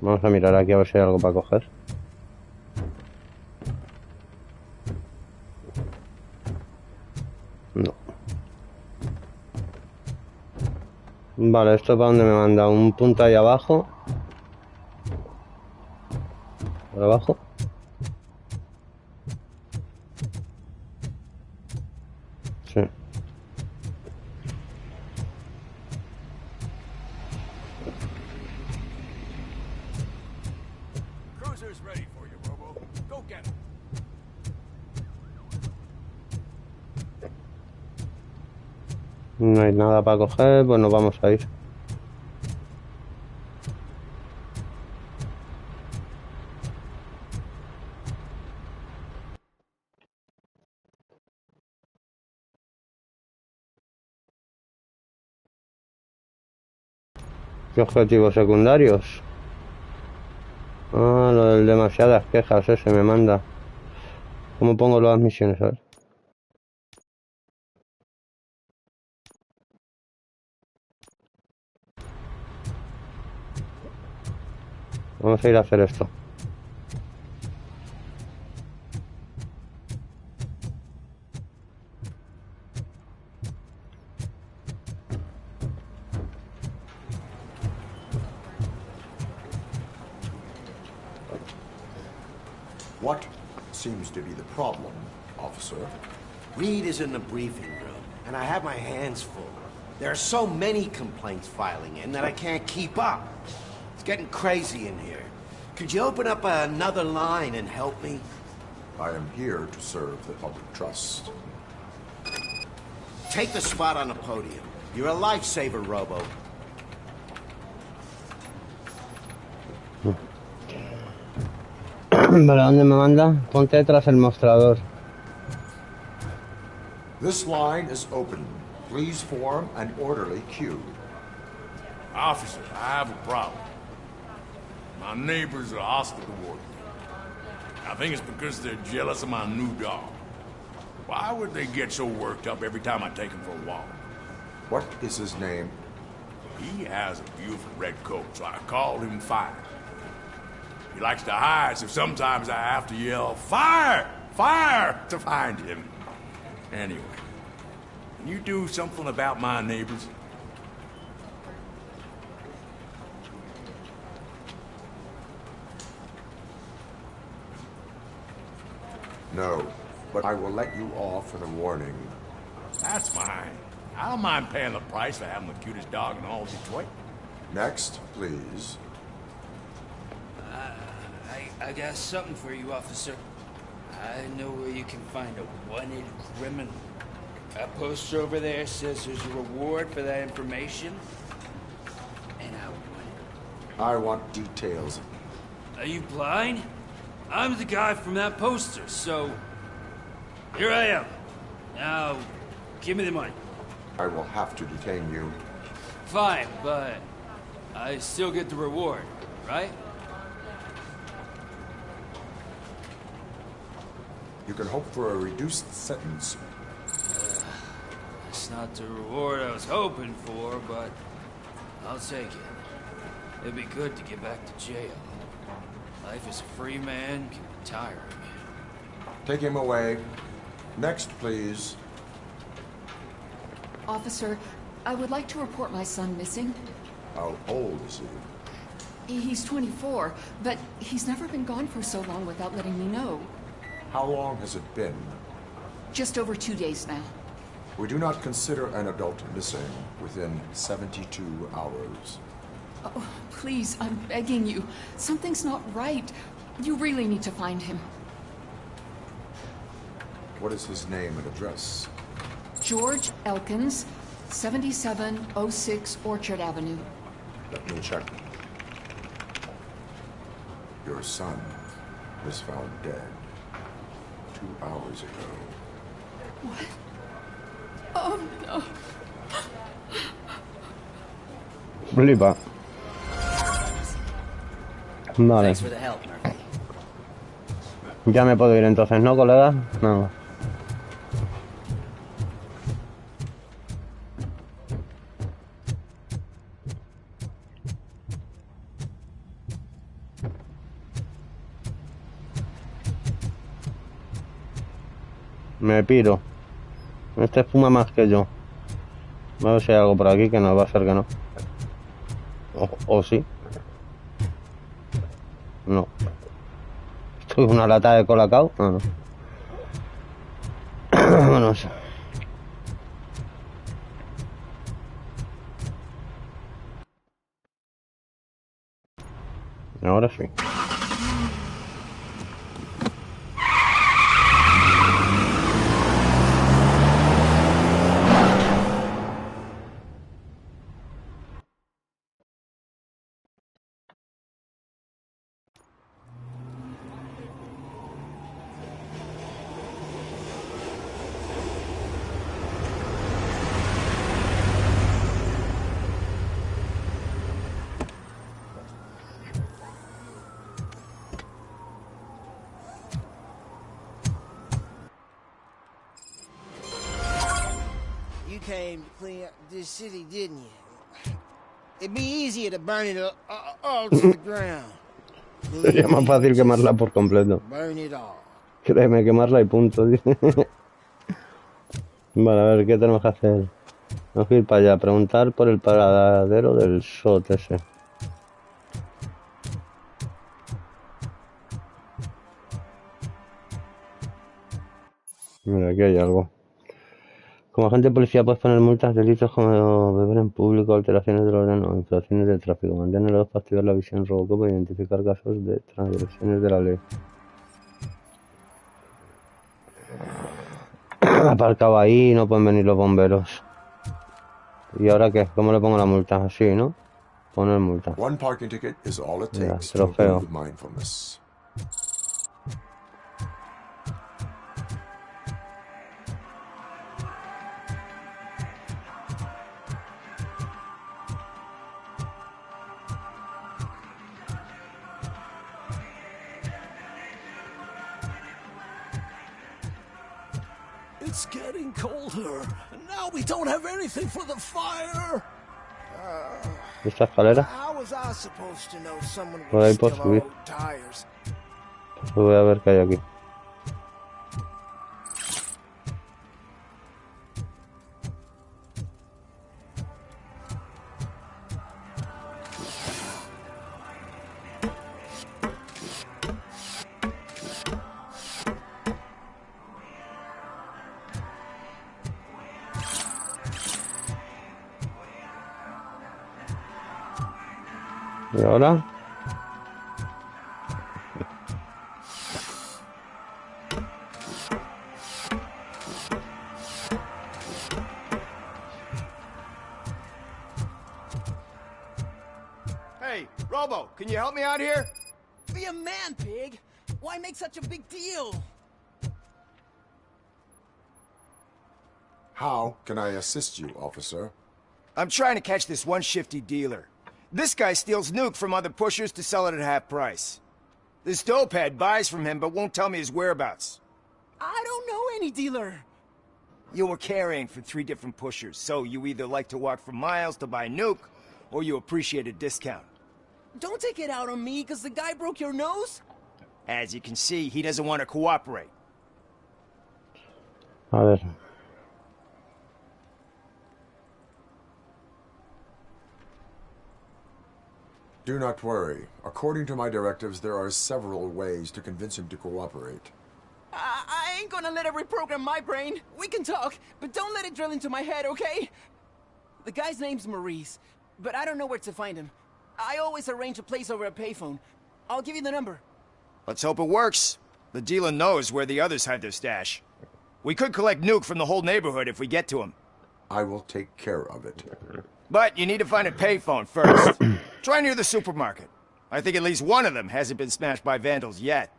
Vamos a mirar aquí a ver si hay algo para coger. No. Vale, esto es para donde me manda. Un punto ahí abajo. Por abajo. Sí. Cruiser's ready for you, Robo. Go get him. No hay nada para coger, pues nos vamos a ir. ¿Qué objetivos secundarios? Ah, lo del demasiadas quejas, ese me manda. ¿Cómo pongo las misiones? A ver. Vamos a ir a hacer esto. What seems to be the problem, officer? Reed is in the briefing room, and I have my hands full. There are so many complaints filing in that I can't keep up. It's getting crazy in here. Could you open up another line and help me? I am here to serve the public trust. Take the spot on the podium. You're a lifesaver, Robo. ¿Para dónde me manda? Ponte tras el mostrador. This line is open. Please form an orderly queue. Officer, I have a problem. My neighbors are hostile toward me. I think it's because they're jealous of my new dog. Why would they get so worked up every time I take him for a walk? What is his name? He has a beautiful red coat, so I called him Fire. He likes to hide, so sometimes I have to yell, "Fire! Fire!" to find him. Anyway, can you do something about my neighbors? No, but I will let you off with a warning. That's fine. I don't mind paying the price for having the cutest dog in all of Detroit. Next, please. I got something for you, officer. I know where you can find a wanted criminal. That poster over there says there's a reward for that information. And I want it. I want details. Are you blind? I'm the guy from that poster, so... Here I am. Now, give me the money. I will have to detain you. Fine, but I still get the reward, right? You can hope for a reduced sentence. It's not the reward I was hoping for, but I'll take it. It'd be good to get back to jail. Life as a free man can be tiring. Take him away. Next, please. Officer, I would like to report my son missing. How old is he? He's 24, but he's never been gone for so long without letting me know. How long has it been? Just over 2 days now. We do not consider an adult missing within 72 hours. Oh, please, I'm begging you. Something's not right. You really need to find him. What is his name and address? George Elkins, 7706 Orchard Avenue. Let me check. Your son was found dead 2 hours ago. What? Oh, no. Flipa. Vale. Thanks for the help, Murphy. Ya me puedo ir entonces, ¿no, colega? No. Me piro. Este fuma más que yo. A ver si hay algo por aquí, que no va a ser que no. O sí. No. ¿Esto es una lata de colacao? No, no. Vámonos. Ahora sí. You came to clean up this city, didn't you? It'd be easier to burn it all to the ground. Sería más fácil quemarla por completo. Burn it all. Créeme, quemarla y punto. Vale, a ver, ¿qué tenemos que hacer? Tenemos que ir para allá, preguntar por el paradero del SOT ese. Mira, aquí hay algo. Como agente de policía puedes poner multas, delitos como beber en público, alteraciones del orden o infracciones de tráfico. Mantén el ojo para activar la visión Robocop e identificar casos de transgresiones de la ley. Aparcado ahí, no pueden venir los bomberos. ¿Y ahora qué? ¿Cómo le pongo la multa? Así, ¿no? Poner multa. One parking ticket is all it Mira, takes to trofeo. improve mindfulness. It's getting colder, and now we don't have anything for the fire. ¿Esta escalera? How was I supposed to know someone Por ahí would puedo steal subir. our old tires? Pues voy a ver qué hay aquí. ¿Y ahora? Hey, Robo, can you help me out here? Be a man, pig. Why make such a big deal? How can I assist you, officer? I'm trying to catch this one shifty dealer. This guy steals nuke from other pushers to sell it at half price. This dopehead buys from him but won't tell me his whereabouts. I don't know any dealer. You were carrying for 3 different pushers, so you either like to walk for miles to buy nuke, or you appreciate a discount. Don't take it out on me, because the guy broke your nose? As you can see, he doesn't want to cooperate. A ver. Do not worry. According to my directives, there are several ways to convince him to cooperate. I ain't gonna let it reprogram my brain. We can talk, but don't let it drill into my head, okay? The guy's name's Maurice, but I don't know where to find him. I always arrange a place over a payphone. I'll give you the number. Let's hope it works. The dealer knows where the others hide their stash. We could collect nuke from the whole neighborhood if we get to him. I will take care of it. But you need to find a payphone first. Try near the supermarket. I think at least one of them hasn't been smashed by vandals yet.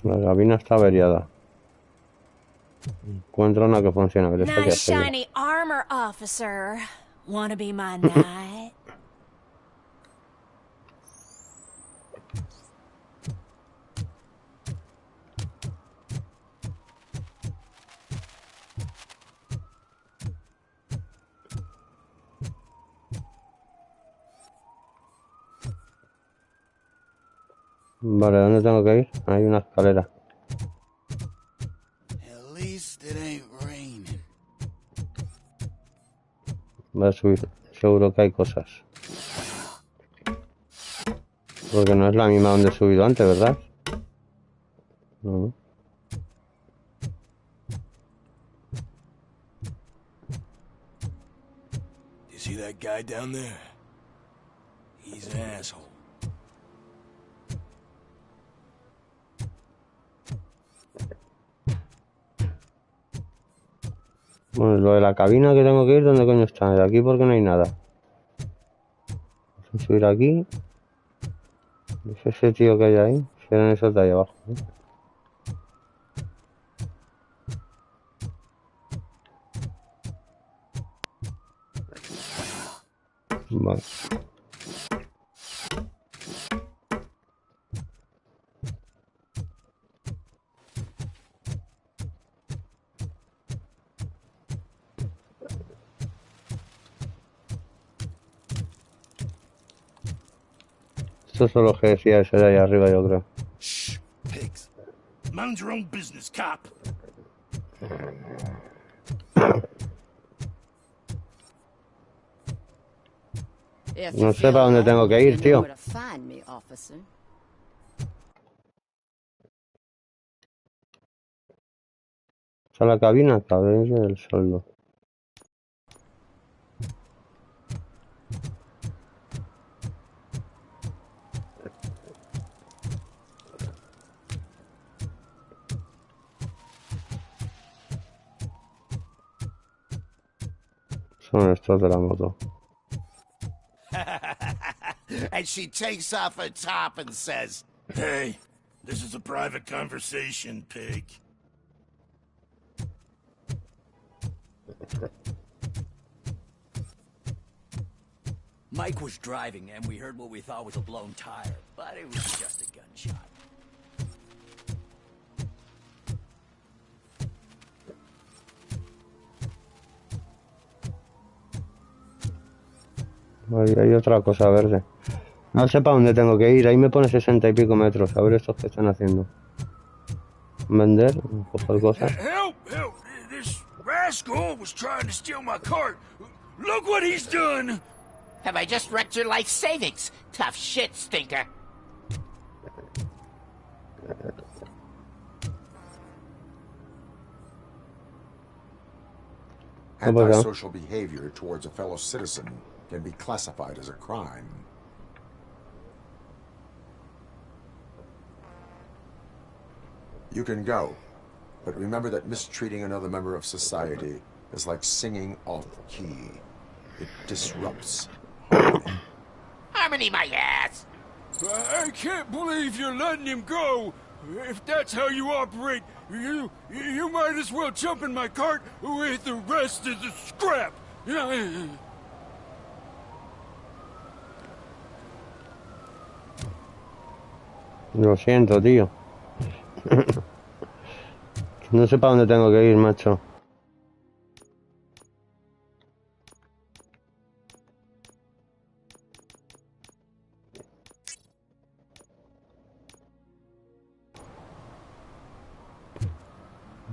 La cabina está averiada. Encuentro una que funciona. A ver, esto Nice shiny armor, officer. Wanna be my knight? Vale, ¿dónde tengo que ir? Hay una escalera. At least it ain't raining. Voy a subir. Seguro que hay cosas. Porque no es la misma donde he subido antes, ¿verdad? No. You see that guy down there? He's an asshole. Bueno, lo de la cabina que tengo que ir, ¿dónde coño está? De aquí porque no hay nada. Vamos a subir aquí. Es ese tío que hay ahí. Serán esos de ahí abajo, ¿no? Vale. Estos son los que decía ese de ahí arriba, yo creo. Shh, pigs. Mind your own business, cop. No sé para dónde tengo que ir, tío. Esa es la cabina, cabello del soldo. Son estos de la moto. And she takes off her top and says, Hey, this is a private conversation, pig. Mike was driving, and we heard what we thought was a blown tire, but it was just a gunshot. Ahí hay otra cosa verde. No sé para dónde tengo que ir. Ahí me pone 60 y pico metros. A ver estos que están haciendo. Vender, coger cosas. Help! Help! This rascal was trying to steal my cart. Look what he's done! Have I just wrecked your life savings? Tough shit, stinker. Antisocial behavior towards a fellow citizen can be classified as a crime. You can go, but remember that mistreating another member of society is like singing off key. It disrupts harmony. Harmony, my ass! I can't believe you're letting him go! If that's how you operate, you might as well jump in my cart with the rest of the scrap! Lo siento, tío. No sé para dónde tengo que ir, macho.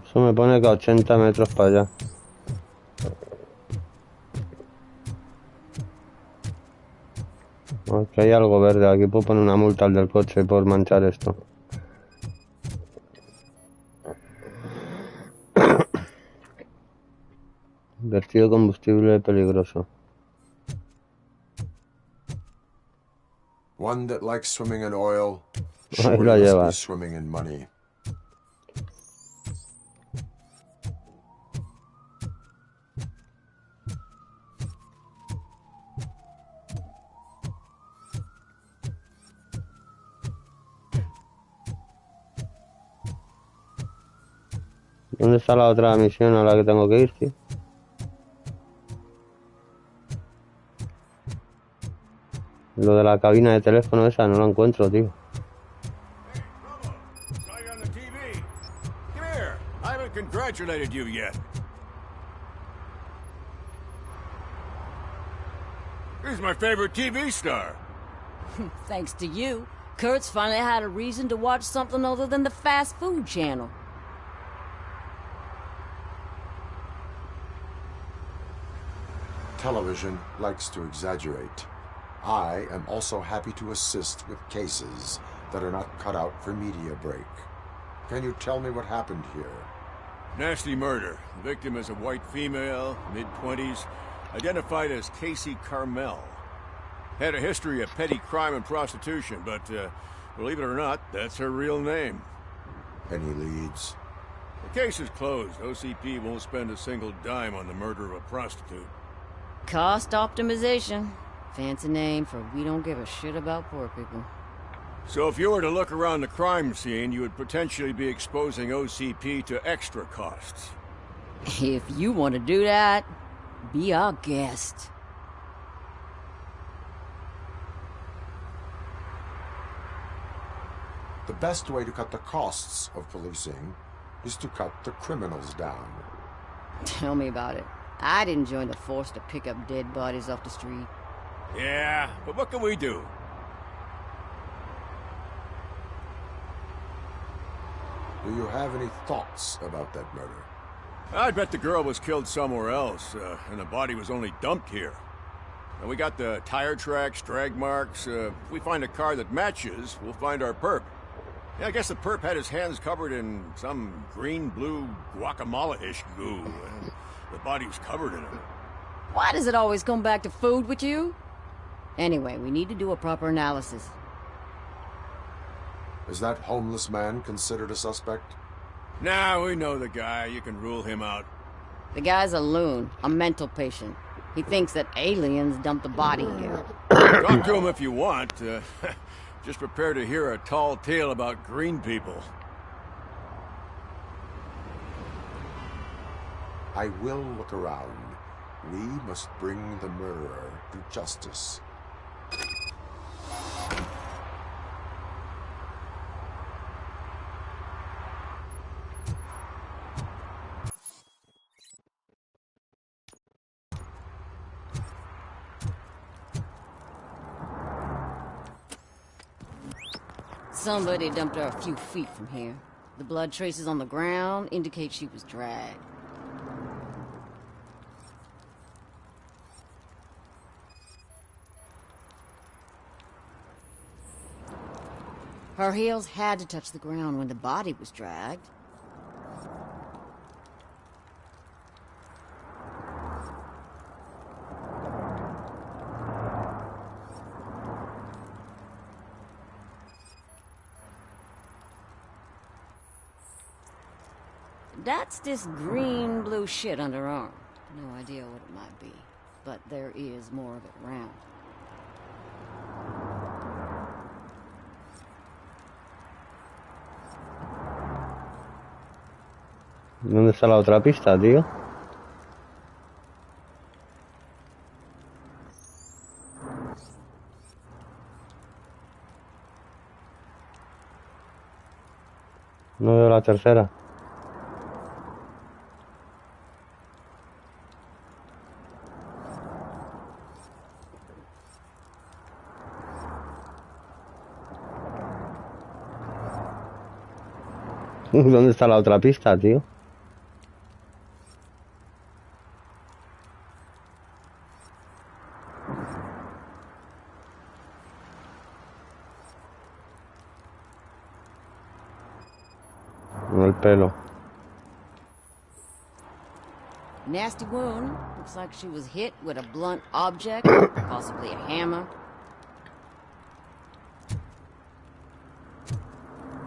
Eso me pone que a 80 metros para allá. Aquí hay algo verde. Aquí puedo poner una multa al del coche por manchar esto. Vertido combustible peligroso. One that likes swimming in oil, Ahí lo surely must be llevas. swimming in money. ¿Dónde está la otra misión a la que tengo que ir, tío? Lo de la cabina de teléfono esa no lo encuentro, tío. Come here. I haven't congratulated you yet. He's my favorite TV star. Thanks to you, Kurt's finally had a reason to watch something other than the fast food channel. Television likes to exaggerate. I am also happy to assist with cases that are not cut out for media break. Can you tell me what happened here? Nasty murder. The victim is a white female, mid-20s, identified as Casey Carmel. Had a history of petty crime and prostitution, but believe it or not, that's her real name. Any leads? The case is closed. OCP won't spend a single dime on the murder of a prostitute. Cost optimization. Fancy name for we don't give a shit about poor people. So if you were to look around the crime scene, you would potentially be exposing OCP to extra costs. If you want to do that, be our guest. The best way to cut the costs of policing is to cut the criminals down. Tell me about it. I didn't join the force to pick up dead bodies off the street. Yeah, but what can we do? Do you have any thoughts about that murder? I bet the girl was killed somewhere else, and the body was only dumped here. And we got the tire tracks, drag marks. If we find a car that matches, we'll find our perp. Yeah, I guess the perp had his hands covered in some green-blue guacamole-ish goo. And the body's covered in it. Why does it always come back to food with you? Anyway, we need to do a proper analysis. Is that homeless man considered a suspect? Nah, we know the guy. You can rule him out. The guy's a loon, a mental patient. He thinks that aliens dumped the body here. Talk to him if you want. Just prepare to hear a tall tale about green people. I will look around. We must bring the murderer to justice. Somebody dumped her a few feet from here. The blood traces on the ground indicate she was dragged. Her heels had to touch the ground when the body was dragged. That's this green-blue shit under her arm. No idea what it might be, but there is more of it around. ¿Dónde está la otra pista, tío? No veo la tercera. ¿Dónde está la otra pista, tío? El pelo. Nasty wound. Looks like she was hit with a blunt object, possibly a hammer.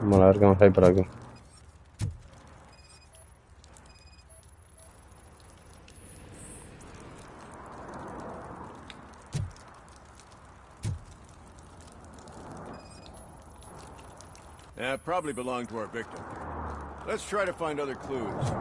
Vamos a ver qué más hay por aquí. That probably belonged to our victim. Let's try to find other clues.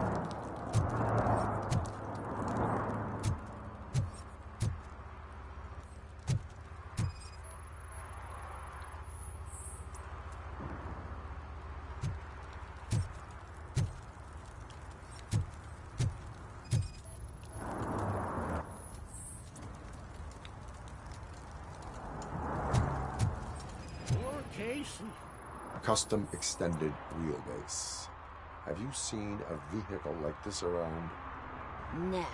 Custom extended wheelbase. Have you seen a vehicle like this around? Nah.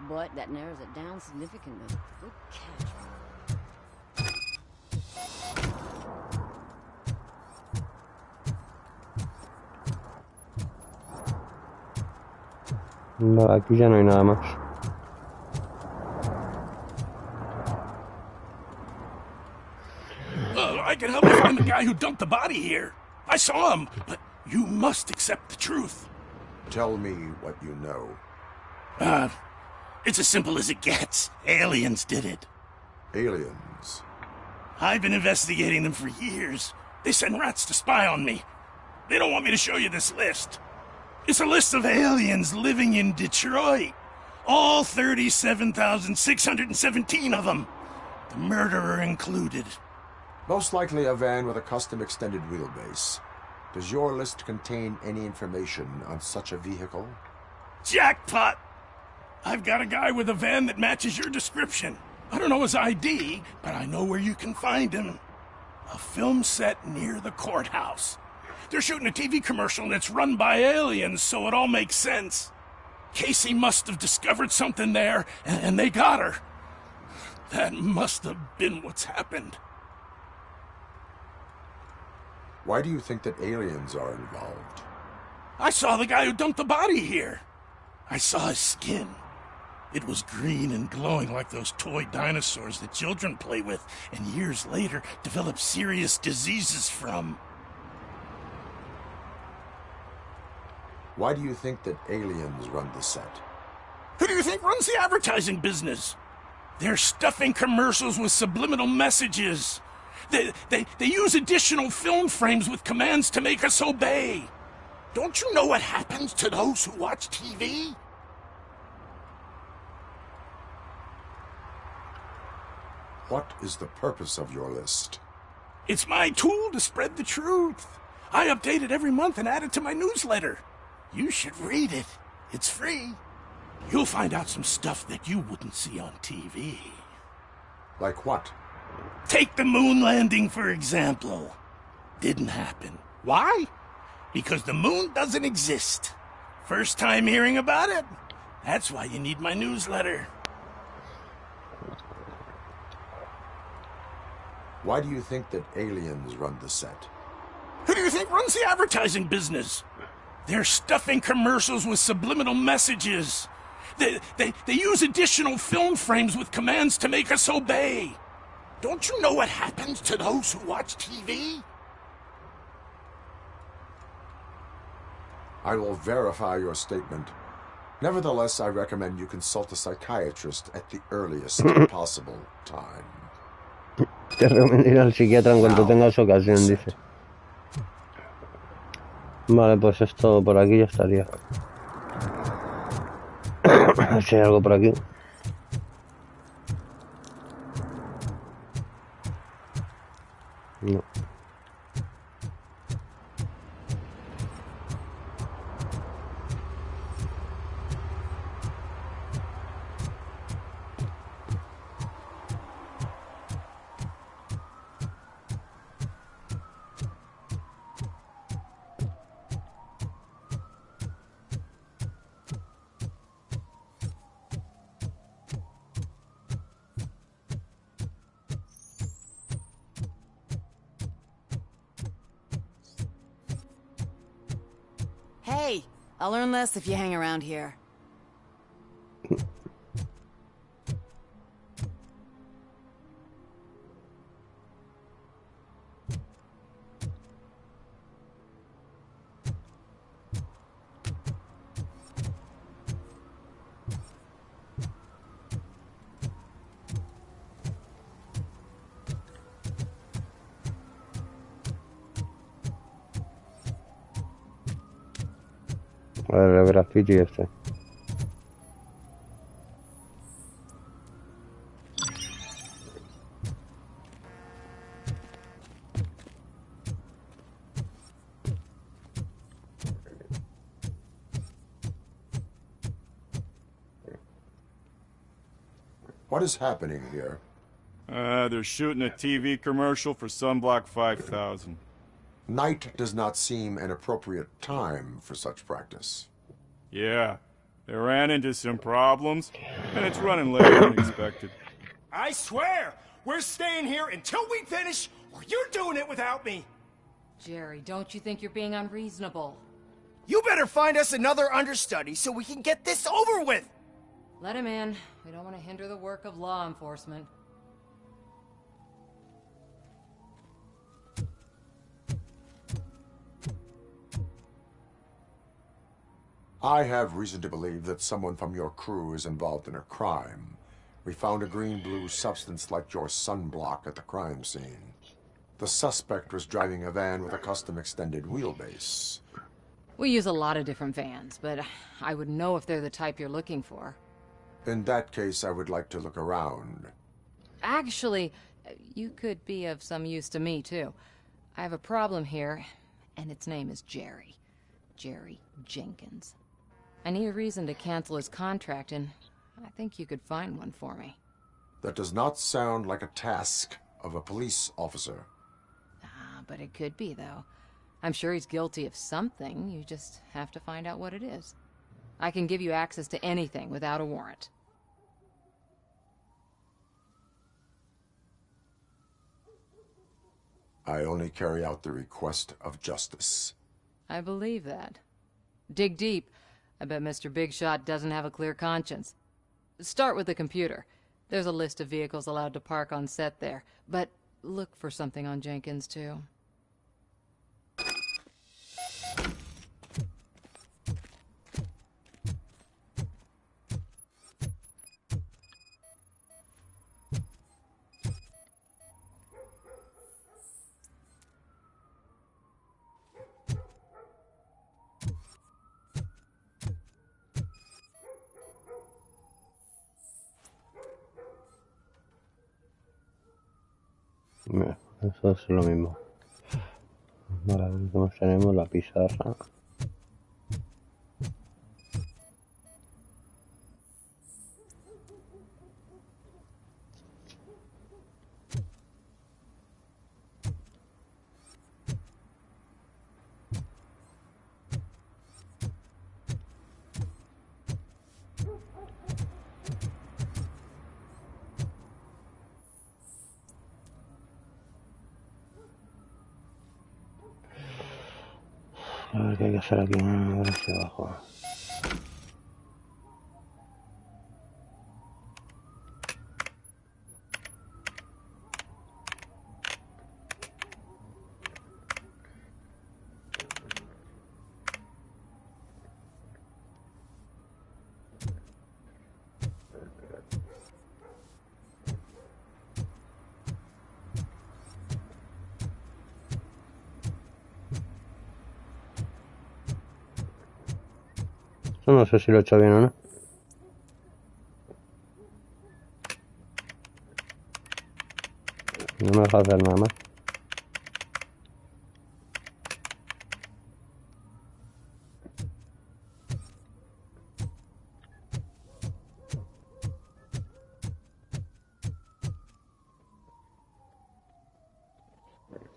But that narrows it down significantly. Good catch. No, aquí ya no hay nada más. I can help you find the guy who dumped the body here. I saw him, but you must accept the truth. Tell me what you know. It's as simple as it gets. Aliens did it. Aliens? I've been investigating them for years. They send rats to spy on me. They don't want me to show you this list. It's a list of aliens living in Detroit. All 37,617 of them. The murderer included. Most likely a van with a custom extended wheelbase. Does your list contain any information on such a vehicle? Jackpot! I've got a guy with a van that matches your description. I don't know his ID, but I know where you can find him. A film set near the courthouse. They're shooting a TV commercial and it's run by aliens, so it all makes sense. Casey must have discovered something there, and they got her. That must have been what's happened. Why do you think that aliens are involved? I saw the guy who dumped the body here. I saw his skin. It was green and glowing like those toy dinosaurs that children play with and years later develop serious diseases from. Why do you think that aliens run the set? Who do you think runs the advertising business? They're stuffing commercials with subliminal messages. They use additional film frames with commands to make us obey. Don't you know what happens to those who watch TV? What is the purpose of your list? It's my tool to spread the truth. I update it every month and add it to my newsletter. You should read it. It's free. You'll find out some stuff that you wouldn't see on TV. Like what? Take the moon landing, for example. Didn't happen. Why? Because the moon doesn't exist. First time hearing about it? That's why you need my newsletter. Why do you think that aliens run the set? Who do you think runs the advertising business? They're stuffing commercials with subliminal messages. They use additional film frames with commands to make us obey. Don't you know what happens to those who watch TV? I will verify your statement. Nevertheless, I recommend you consult a psychiatrist at the earliest possible time. Te recomiendo ir al psiquiatra en cuanto tengas ocasión, dice. Vale, pues esto por aquí ya estaría. A ver si hay algo por aquí. No. Hey, I'll learn less if you hang around here. A ver, el graffiti este. What is happening here? They're shooting a TV commercial for Sunblock 5000. Night does not seem an appropriate time for such practice. Yeah, they ran into some problems, and it's running later than expected. I swear, we're staying here until we finish, or you're doing it without me. Jerry, don't you think you're being unreasonable? You better find us another understudy so we can get this over with. Let him in. We don't want to hinder the work of law enforcement. I have reason to believe that someone from your crew is involved in a crime. We found a green-blue substance like your sunblock at the crime scene. The suspect was driving a van with a custom extended wheelbase. We use a lot of different vans, but I wouldn't know if they're the type you're looking for. In that case, I would like to look around. Actually, you could be of some use to me, too. I have a problem here, and its name is Jerry. Jerry Jenkins. I need a reason to cancel his contract, and I think you could find one for me. That does not sound like a task of a police officer. But it could be, though. I'm sure he's guilty of something. You just have to find out what it is. I can give you access to anything without a warrant. I only carry out the request of justice. I believe that. Dig deep. I bet Mr. Big Shot doesn't have a clear conscience. Start with the computer. There's a list of vehicles allowed to park on set there, but look for something on Jenkins, too. Eso es lo mismo. Vale, a ver qué más tenemos. La pizarra. A ver qué hay que hacer aquí. A ver hacia abajo. Esto no sé si lo he hecho bien o no. No me deja hacer nada más.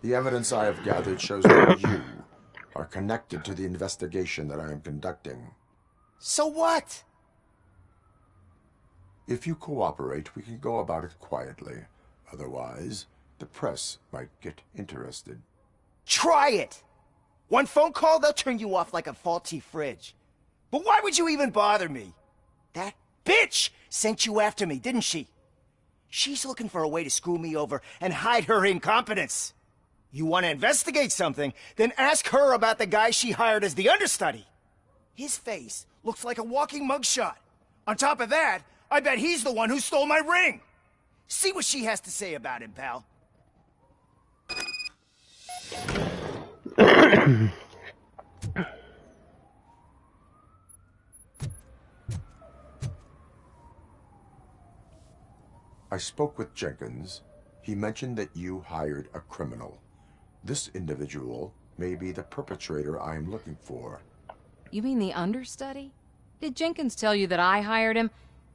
The evidence I have gathered shows that you are connected to the investigation that I am conducting. So what? If you cooperate, we can go about it quietly. Otherwise, the press might get interested. Try it! One phone call, they'll turn you off like a faulty fridge. But why would you even bother me? That bitch sent you after me, didn't she? She's looking for a way to screw me over and hide her incompetence. You want to investigate something, then ask her about the guy she hired as the understudy. His face looks like a walking mugshot. On top of that, I bet he's the one who stole my ring. See what she has to say about him, pal. I spoke with Jenkins. He mentioned that you hired a criminal. This individual may be the perpetrator I am looking for. You mean the understudy? Did Jenkins tell you that I hired him?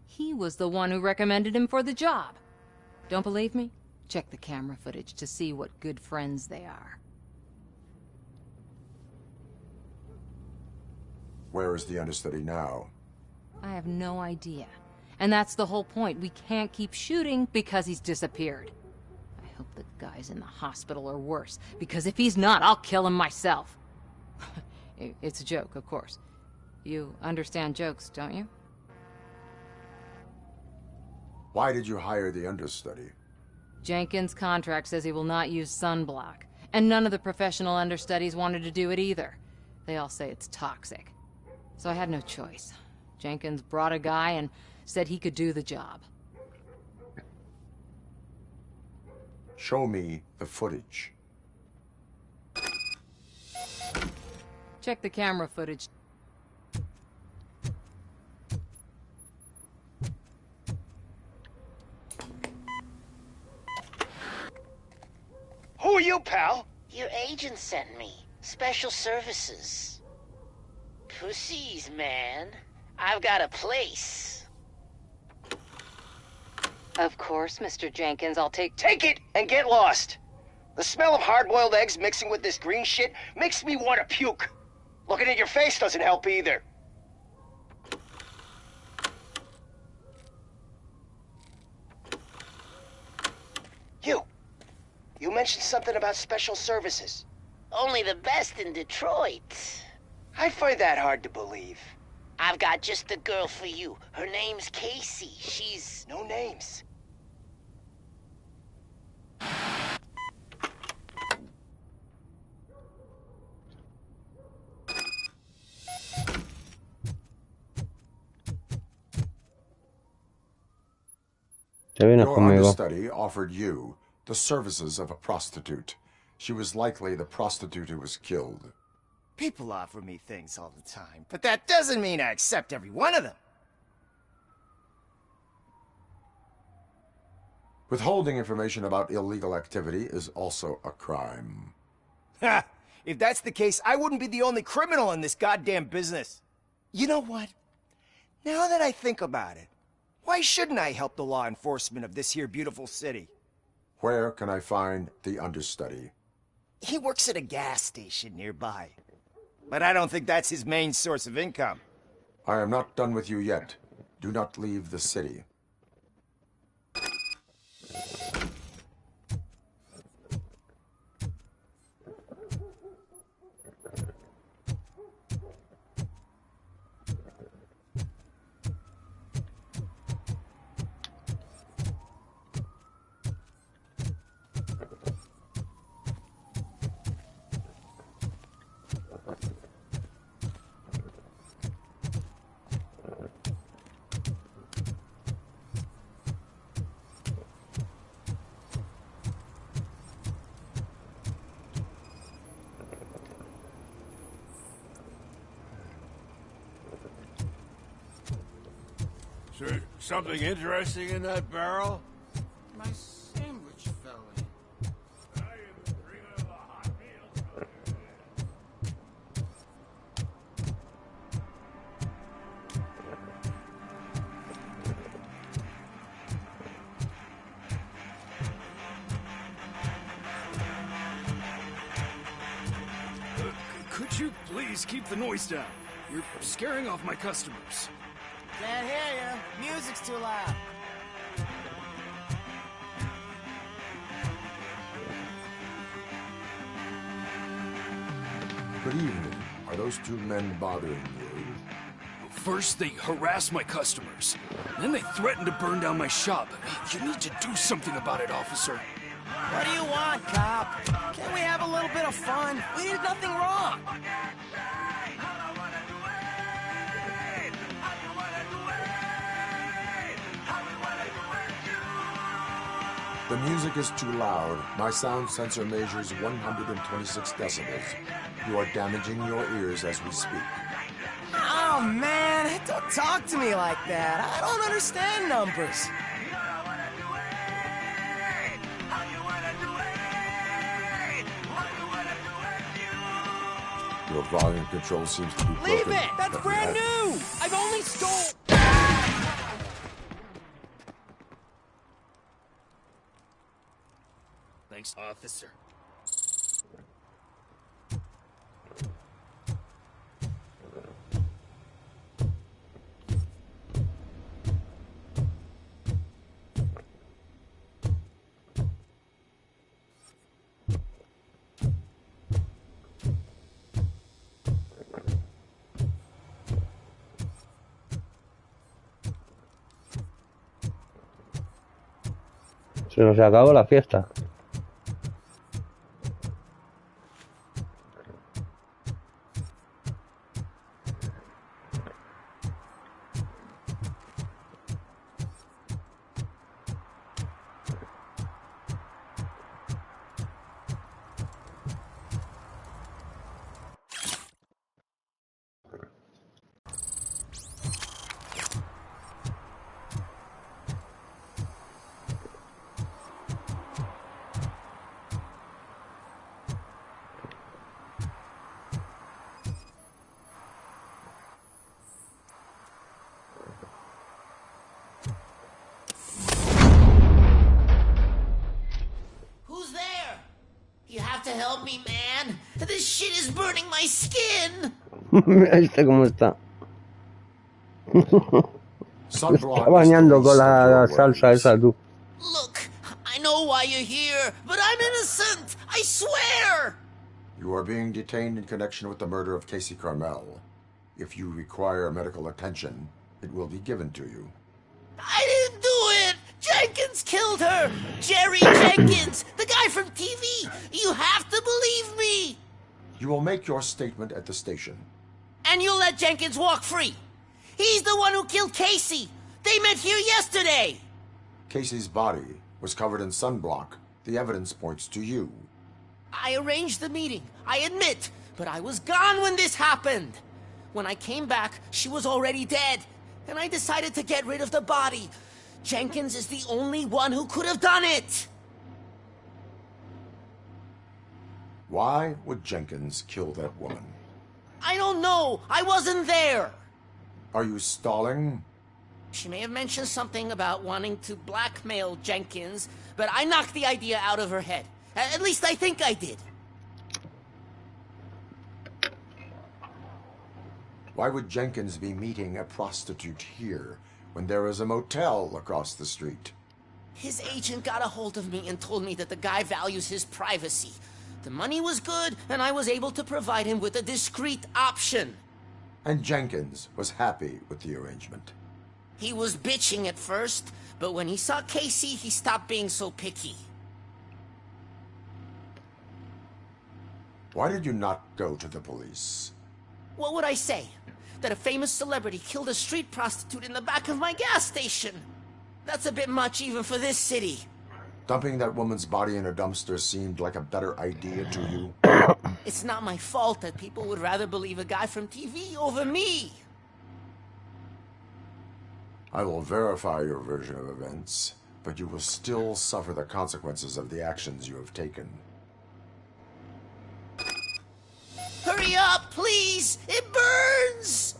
He was the one who recommended him for the job. Don't believe me? Check the camera footage to see what good friends they are. Where is the understudy now? I have no idea. And that's the whole point. We can't keep shooting because he's disappeared. I hope the guy's in the hospital or worse, because if he's not, I'll kill him myself. It's a joke, of course. You understand jokes, don't you? Why did you hire the understudy? Jenkins' contract says he will not use sunblock, and none of the professional understudies wanted to do it either. They all say it's toxic. So I had no choice. Jenkins brought a guy and said he could do the job. Show me the footage. Check the camera footage. Who are you, pal? Your agent sent me. Special services. Pussies, man. I've got a place. Of course, Mr. Jenkins, I'll take it and get lost. The smell of hard-boiled eggs mixing with this green shit makes me want to puke. Looking at your face doesn't help either. You mentioned something about special services. Only the best in Detroit. I find that hard to believe. I've got just the girl for you. Her name's Casey. She's... No names. Your understudy offered you the services of a prostitute. She was likely the prostitute who was killed. People offer me things all the time, but that doesn't mean I accept every one of them. Withholding information about illegal activity is also a crime. Ha! If that's the case, I wouldn't be the only criminal in this goddamn business. You know what? Now that I think about it, why shouldn't I help the law enforcement of this here beautiful city? Where can I find the understudy? He works at a gas station nearby. But I don't think that's his main source of income. I am not done with you yet. Do not leave the city. So, something interesting in that barrel? My sandwich fell in. Could you please keep the noise down? You're scaring off my customers. Can't hear you. Music's too loud. Good evening. Are those two men bothering you? First, they harass my customers. Then they threaten to burn down my shop. You need to do something about it, officer. What do you want, cop? Can't we have a little bit of fun? We did nothing wrong. The music is too loud. My sound sensor measures 126 decibels. You are damaging your ears as we speak. Oh, man. Don't talk to me like that. I don't understand numbers. Your volume control seems to be broken. Leave it! That's brand new! I've only stole... Thanks, officer. Se nos acabó la fiesta. Help me, man. This shit is burning my skin. Este cómo está. Se está bañando con la salsa esa, tú. Look, I know why you're here, but I'm innocent. I swear. You are being detained in connection with the murder of Casey Carmel. If you require medical attention, it will be given to you. I didn't do it. Jenkins killed her! Jerry Jenkins! The guy from TV! You have to believe me! You will make your statement at the station. And you'll let Jenkins walk free! He's the one who killed Casey! They met here yesterday! Casey's body was covered in sunblock. The evidence points to you. I arranged the meeting, I admit, but I was gone when this happened. When I came back, she was already dead, and I decided to get rid of the body. Jenkins is the only one who could have done it! Why would Jenkins kill that woman? I don't know! I wasn't there! Are you stalling? She may have mentioned something about wanting to blackmail Jenkins, but I knocked the idea out of her head. At least I think I did. Why would Jenkins be meeting a prostitute here when there is a motel across the street? His agent got a hold of me and told me that the guy values his privacy. The money was good, and I was able to provide him with a discreet option. And Jenkins was happy with the arrangement. He was bitching at first, but when he saw Casey, he stopped being so picky. Why did you not go to the police? What would I say? That a famous celebrity killed a street prostitute in the back of my gas station? That's a bit much even for this city. Dumping that woman's body in a dumpster seemed like a better idea to you? It's not my fault that people would rather believe a guy from TV over me. I will verify your version of events, but you will still suffer the consequences of the actions you have taken. Hurry up, please! It burns!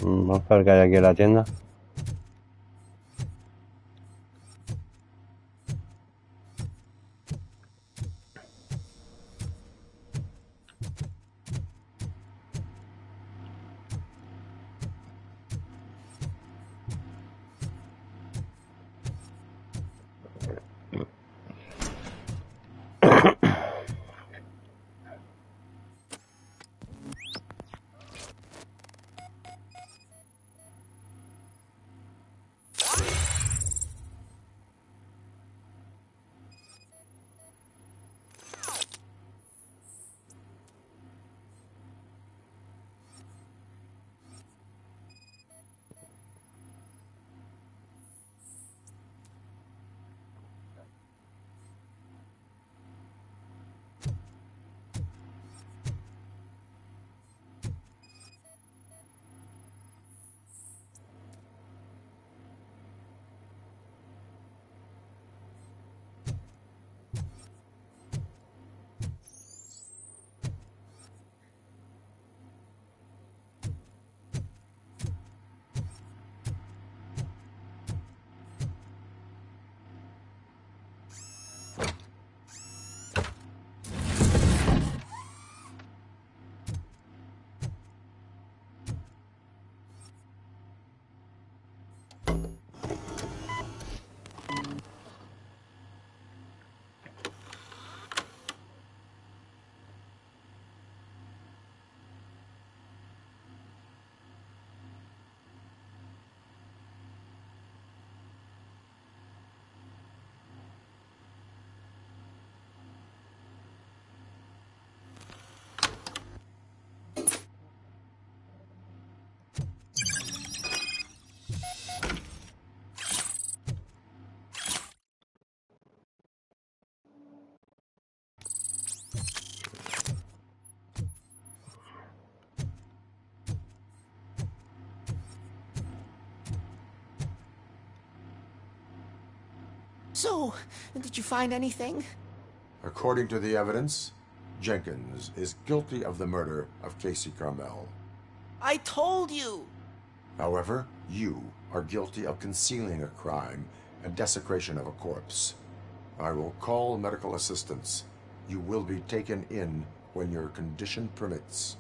Vamos a ver qué hay aquí en la tienda. So, did you find anything? According to the evidence, Jenkins is guilty of the murder of Casey Carmel. I told you! However, you are guilty of concealing a crime and desecration of a corpse. I will call medical assistance. You will be taken in when your condition permits.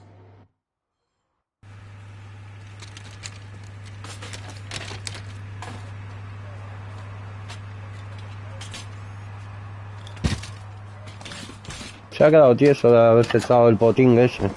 Se ha quedado tieso de haberse echado el potín ese.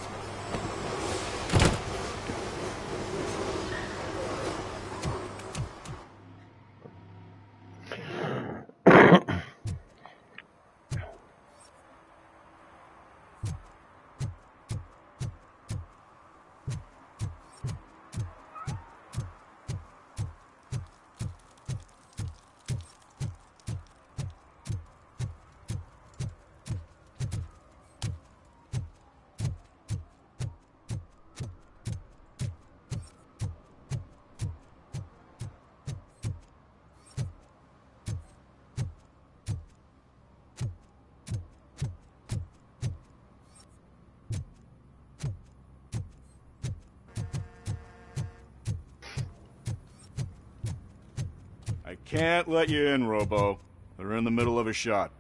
I can't let you in, Robo. They're in the middle of a shot.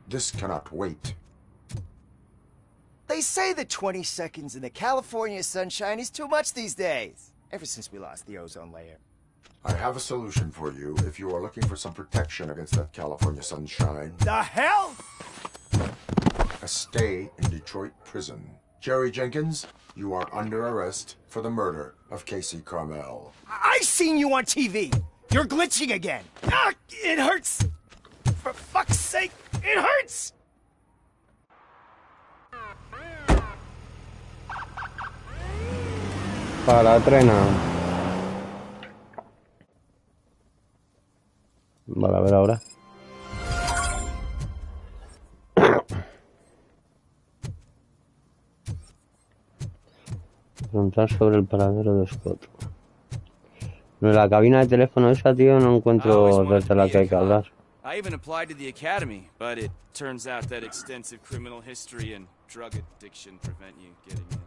This cannot wait. They say that 20 seconds in the California sunshine is too much these days. Ever since we lost the ozone layer. I have a solution for you if you are looking for some protection against that California sunshine. The hell? A stay in Detroit prison. Jerry Jenkins, you are under arrest for the murder of Casey Carmel. I seen you on TV. You're glitching again. Ah, it hurts. For fuck's sake, it hurts. Para la trena. Vale, a ver ahora. Preguntar sobre el paradero de Scott. En la cabina de teléfono esa, tío, no encuentro desde la que hay que hablar. I even applied to the academy, but it turns out that extensive criminal history and drug addiction prevent you getting in.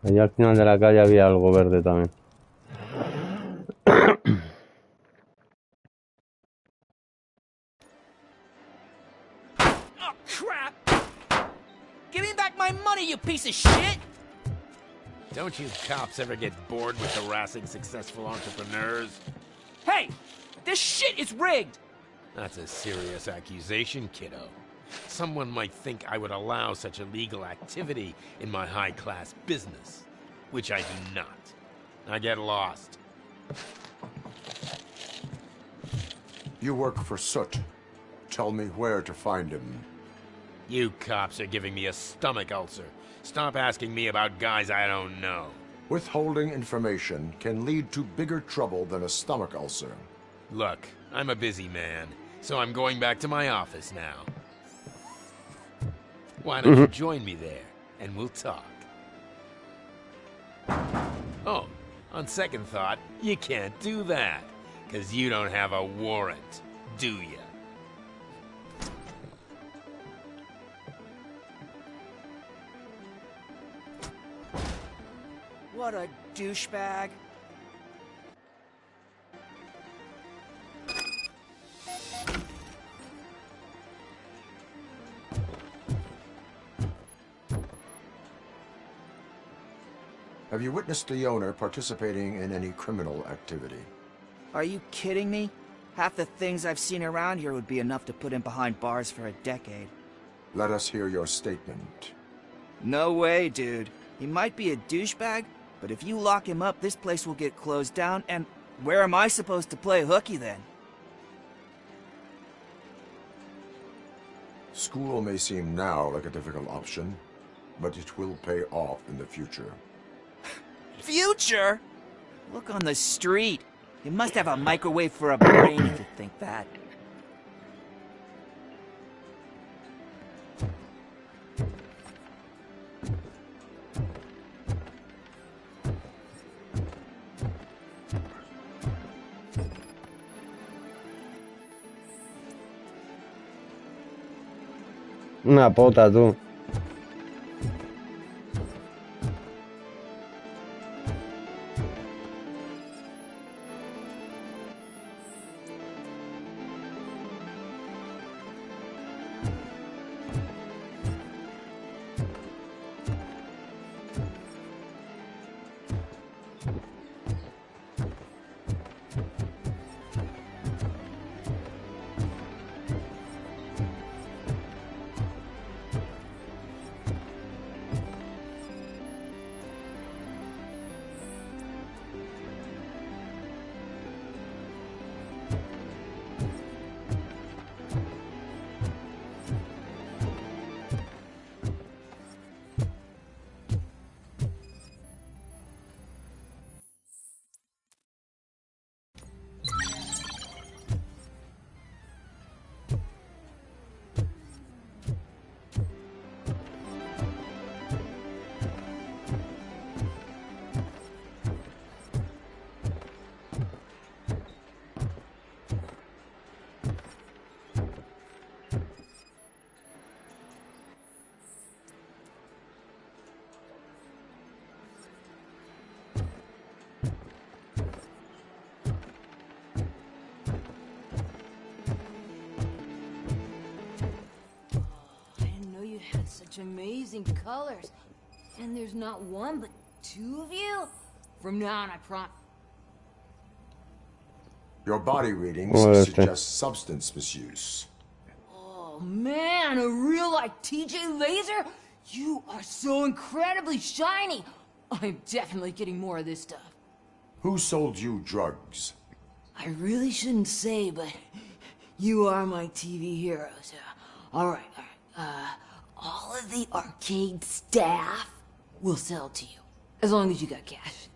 Allí al final de la calle había algo verde también. Oh, crap! Give me back my money, you piece of shit! Don't you cops ever get bored with harassing successful entrepreneurs? Hey! This shit is rigged! That's a serious accusation, kiddo. Someone might think I would allow such illegal activity in my high-class business, which I do not. I get lost. You work for Soot. Tell me where to find him. You cops are giving me a stomach ulcer. Stop asking me about guys I don't know. Withholding information can lead to bigger trouble than a stomach ulcer. Look, I'm a busy man, so I'm going back to my office now. Why don't you join me there, and we'll talk. Oh, on second thought, you can't do that, because you don't have a warrant, do ya? What a douchebag. Have you witnessed the owner participating in any criminal activity? Are you kidding me? Half the things I've seen around here would be enough to put him behind bars for a decade. Let us hear your statement. No way, dude. He might be a douchebag, but if you lock him up, this place will get closed down, and where am I supposed to play hooky then? School may seem now like a difficult option, but it will pay off in the future. Future? Look on the street. You must have a microwave for a brain if you think that. Una pota, tú. Amazing colors. And there's not one, but two of you? From now on, I promise. Your body readings suggest substance misuse. Oh, man, a real, like, TJ Laser? You are so incredibly shiny! I'm definitely getting more of this stuff. Who sold you drugs? I really shouldn't say, but you are my TV heroes. Alright. All of the arcade staff will sell to you, as long as you got cash.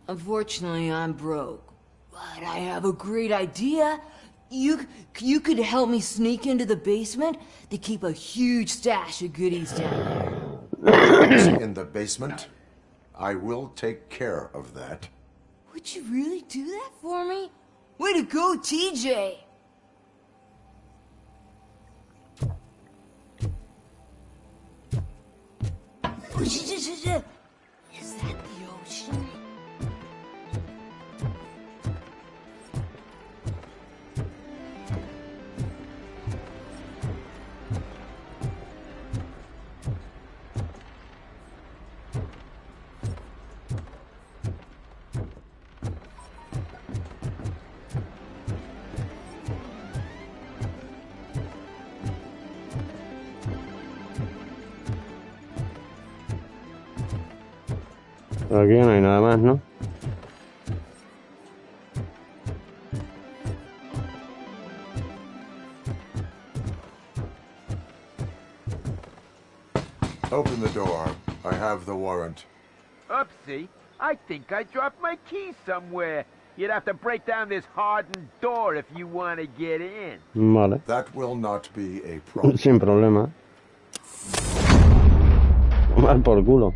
Unfortunately, I'm broke, but I have a great idea. You could help me sneak into the basement to keep a huge stash of goodies down there. In the basement? I will take care of that. Would you really do that for me? Way to go, TJ! Is that the ocean? Aquí no hay nada más, ¿no? Open the door. I have the warrant. Oopsie, I think I dropped my keys somewhere. You'd have to break down this hardened door if you want to get in. Vale. That will not be a problem. Sin problema. Mal por culo.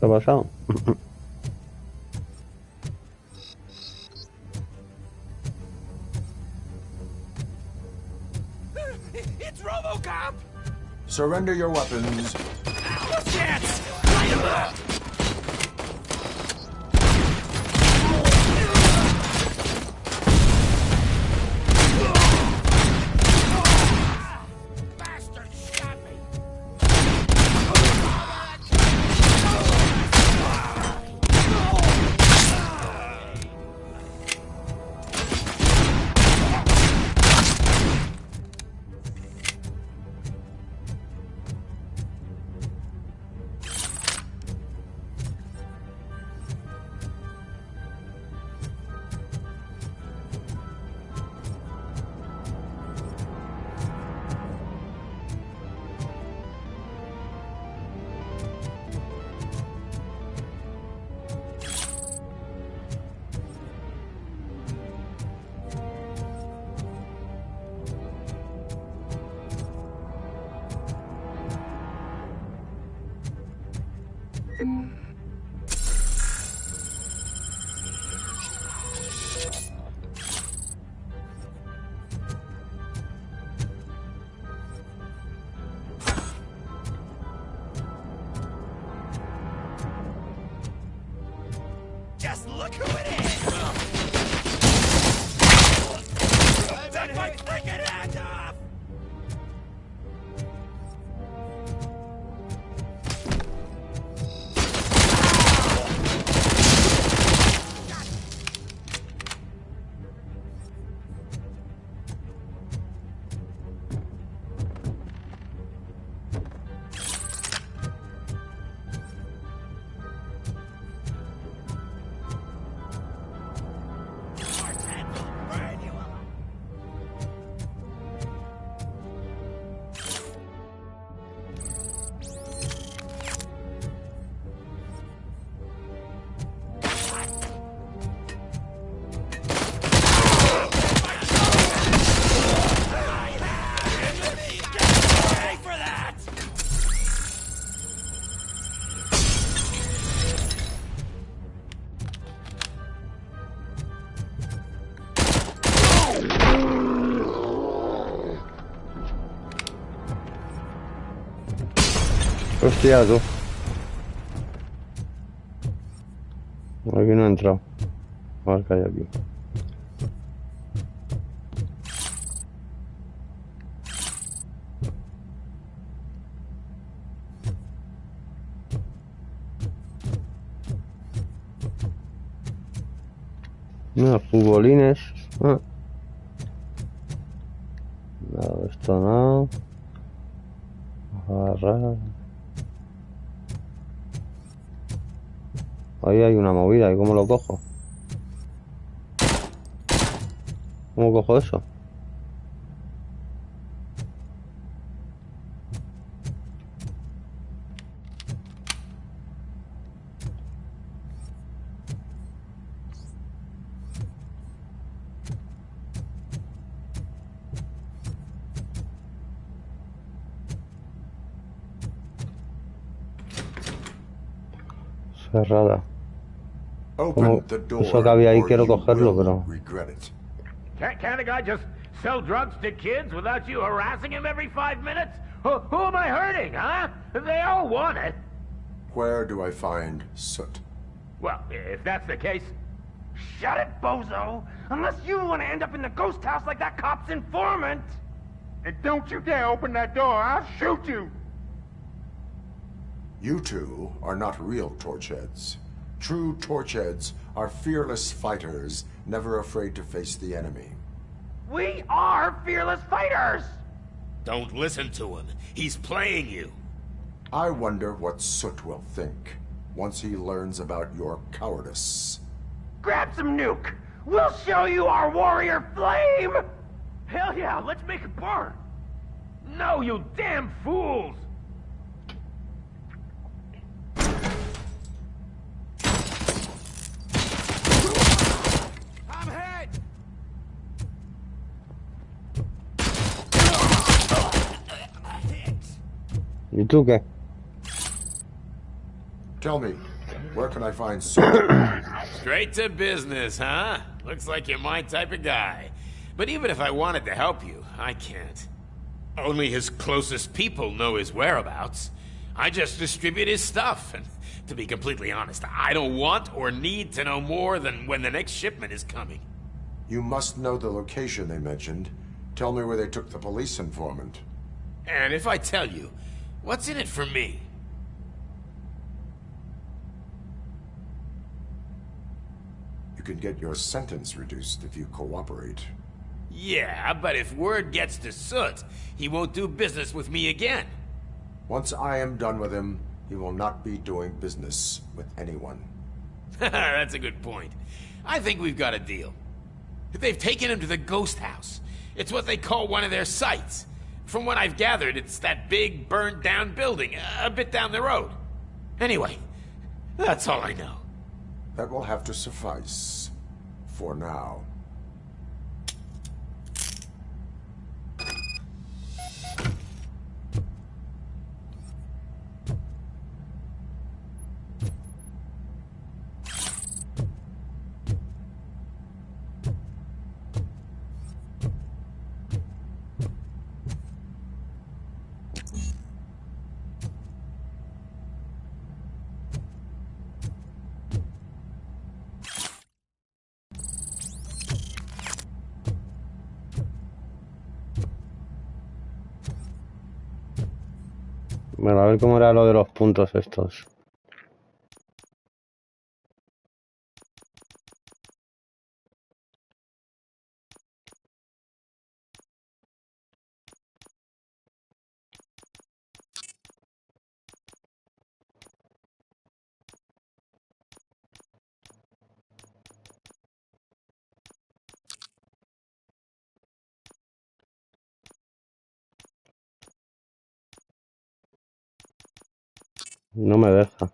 ¿Qué ha pasado? It's Robocop! Surrender your weapons. No chance! Light him up! Just look who it is! Take my freaking hand off! Hostia, tú. Aquí no he entrado. A ver qué hay aquí. No, futbolines. Ah. No, esto no. Agarrar. Ahí hay una movida, ¿y cómo lo cojo? ¿Cómo cojo eso? Cerrada. Como eso que había ahí quiero cogerlo, pero... Can't a guy just sell drugs to kids without you harassing him every 5 minutes? Who am I hurting, huh? They all want it. Where do I find Soot? Well, if that's the case, shut it, bozo! Unless you want to end up in the ghost house like that cop's informant! And don't you dare open that door, I'll shoot you! You two are not real torchheads. True torchheads are fearless fighters, never afraid to face the enemy. We are fearless fighters! Don't listen to him. He's playing you. I wonder what Soot will think once he learns about your cowardice. Grab some nuke! We'll show you our warrior flame! Hell yeah, let's make it burn! No, you damn fools! I'm hit! ¿Y tú qué? Tell me, where can I find Soot? Straight to business, huh? Looks like you're my type of guy. But even if I wanted to help you, I can't. Only his closest people know his whereabouts. I just distribute his stuff, and to be completely honest, I don't want or need to know more than when the next shipment is coming. You must know the location they mentioned. Tell me where they took the police informant. And if I tell you, what's in it for me? You can get your sentence reduced if you cooperate. Yeah, but if word gets to Soot, he won't do business with me again. Once I am done with him, he will not be doing business with anyone. That's a good point. I think we've got a deal. They've taken him to the ghost house. It's what they call one of their sites. From what I've gathered, it's that big, burned-down building, a bit down the road. Anyway, that's all I know. That will have to suffice. For now. Bueno, a ver cómo era lo de los puntos estos. No me deja.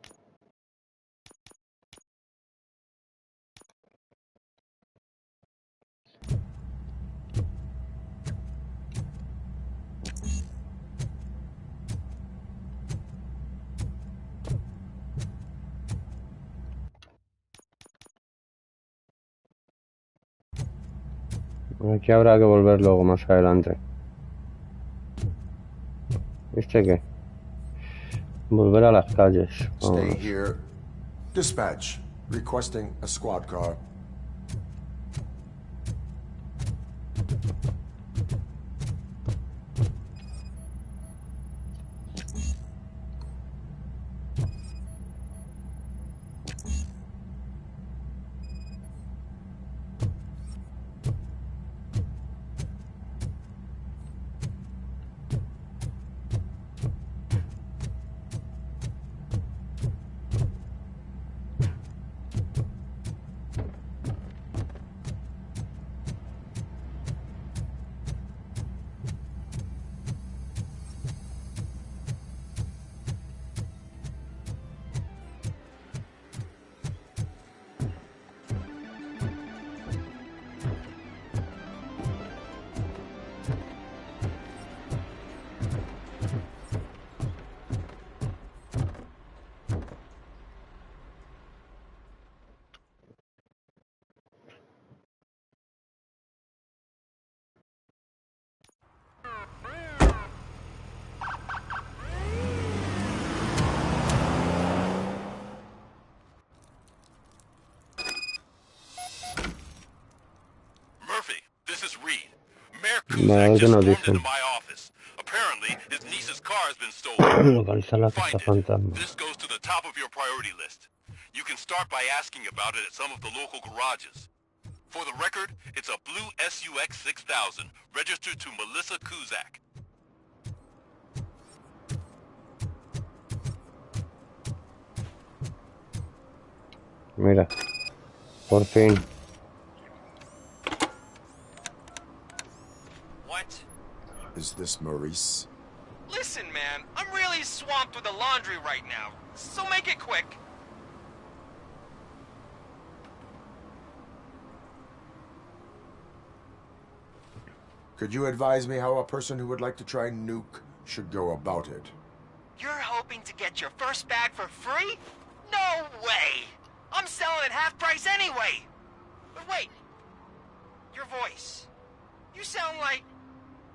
Aquí habrá que volver luego más adelante. ¿Este qué? Volver a las calles. Stay here. Dispatch. Requesting a squad car. Vale, a ver qué nos dicen. Apparently, his niece's car has been stolen. Localizar la casa fantasma. This goes to the top of your priority list. You can start by asking about it at some of the local garages. For the record, it's a blue SUX 6000, registered to Melissa Kuzak. Mira, por fin. What? Is this Maurice? Listen, man, I'm really swamped with the laundry right now, so make it quick. Could you advise me how a person who would like to try Nuke should go about it? You're hoping to get your first bag for free? No way! I'm selling at half price anyway! But wait, your voice. You sound like...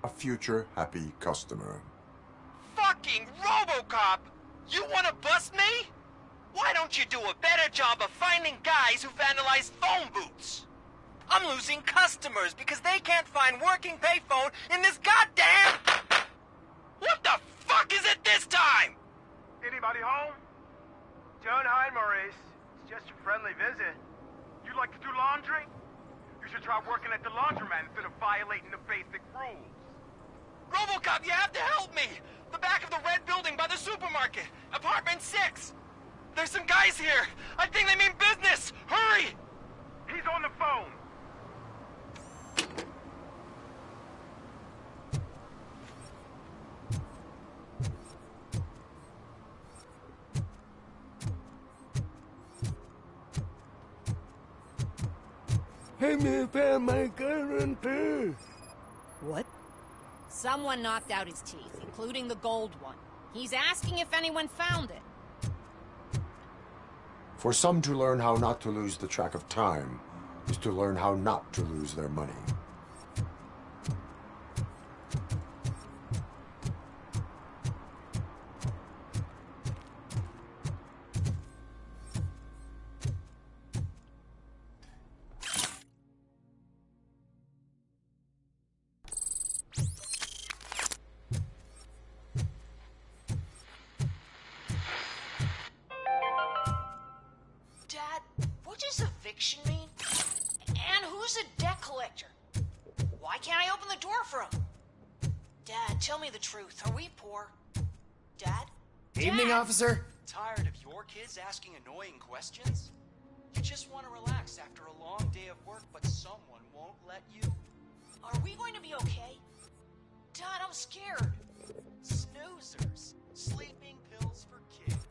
A future happy customer. Fucking Robocop! You wanna bust me? Why don't you do a better job of finding guys who vandalize phone booths? I'm losing customers because they can't find working payphone in this goddamn... What the fuck is it this time? Anybody home? Don't hide, Maurice. It's just a friendly visit. You like to do laundry? You should try working at the laundromat instead of violating the basic rules. Robocop, you have to help me! The back of the red building by the supermarket. Apartment 6. There's some guys here. I think they mean business. Hurry! He's on the phone. Hey, me found my guarantee. What? Someone knocked out his teeth, including the gold one. He's asking if anyone found it. For some to learn how not to lose the track of time is to learn how not to lose their money. Eviction mean? And who's a debt collector? Why can't I open the door for him? Dad, tell me the truth. Are we poor? Dad? Evening, Dad? officer. Tired of your kids asking annoying questions? You just want to relax after a long day of work, but someone won't let you? Are we going to be okay? Dad, I'm scared. Snoozers. Sleeping pills for kids.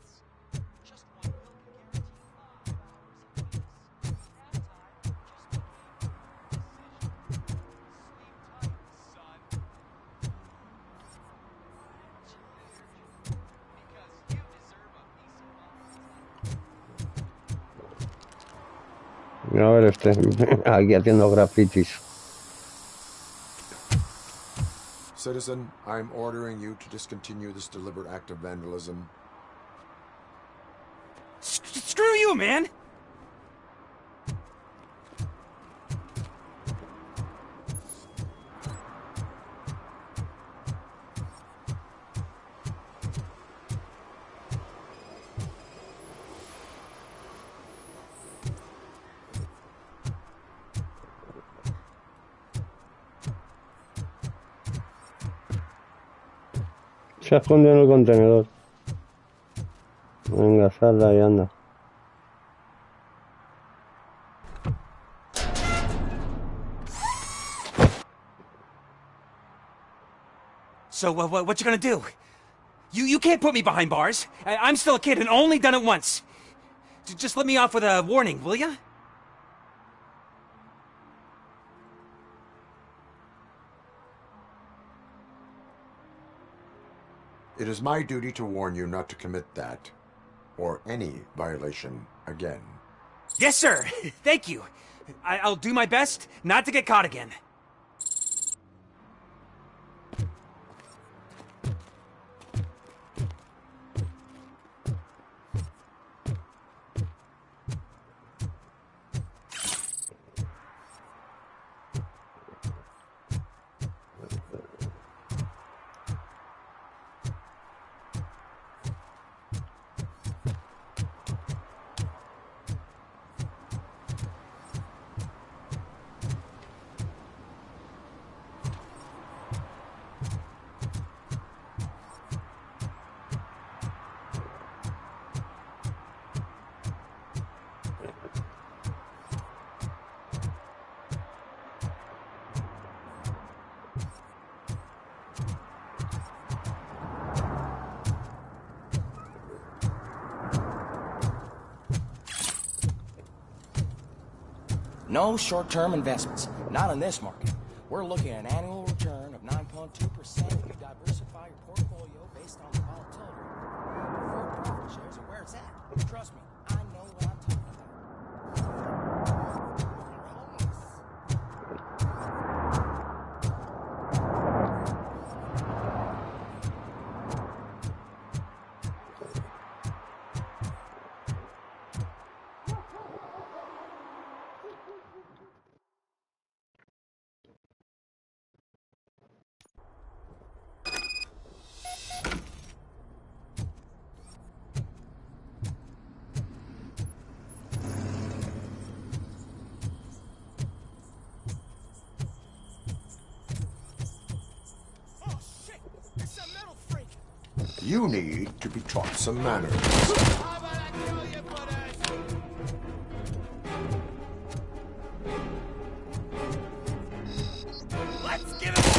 Just one pill can guarantee 5 hours of peace. A ver este, aquí haciendo grafitis. Citizen, I'm ordering you to discontinue this deliberate act of vandalism. Screw you, man! Se ha escondido en el contenedor. Venga, sal de ahí, anda. So, what you gonna do? You can't put me behind bars. I'm still a kid and only done it once. Just let me off with a warning, will ya? It is my duty to warn you not to commit that, or any violation, again. Yes, sir. Thank you. I'll do my best not to get caught again. No short-term investments. Not in this market. We're looking at an annual return of 9.2% if you diversify your portfolio based on the volatility. Preferred preference shares are where it's at. Trust me, I know what I'm talking about. You need to be taught some manners. Let's give it a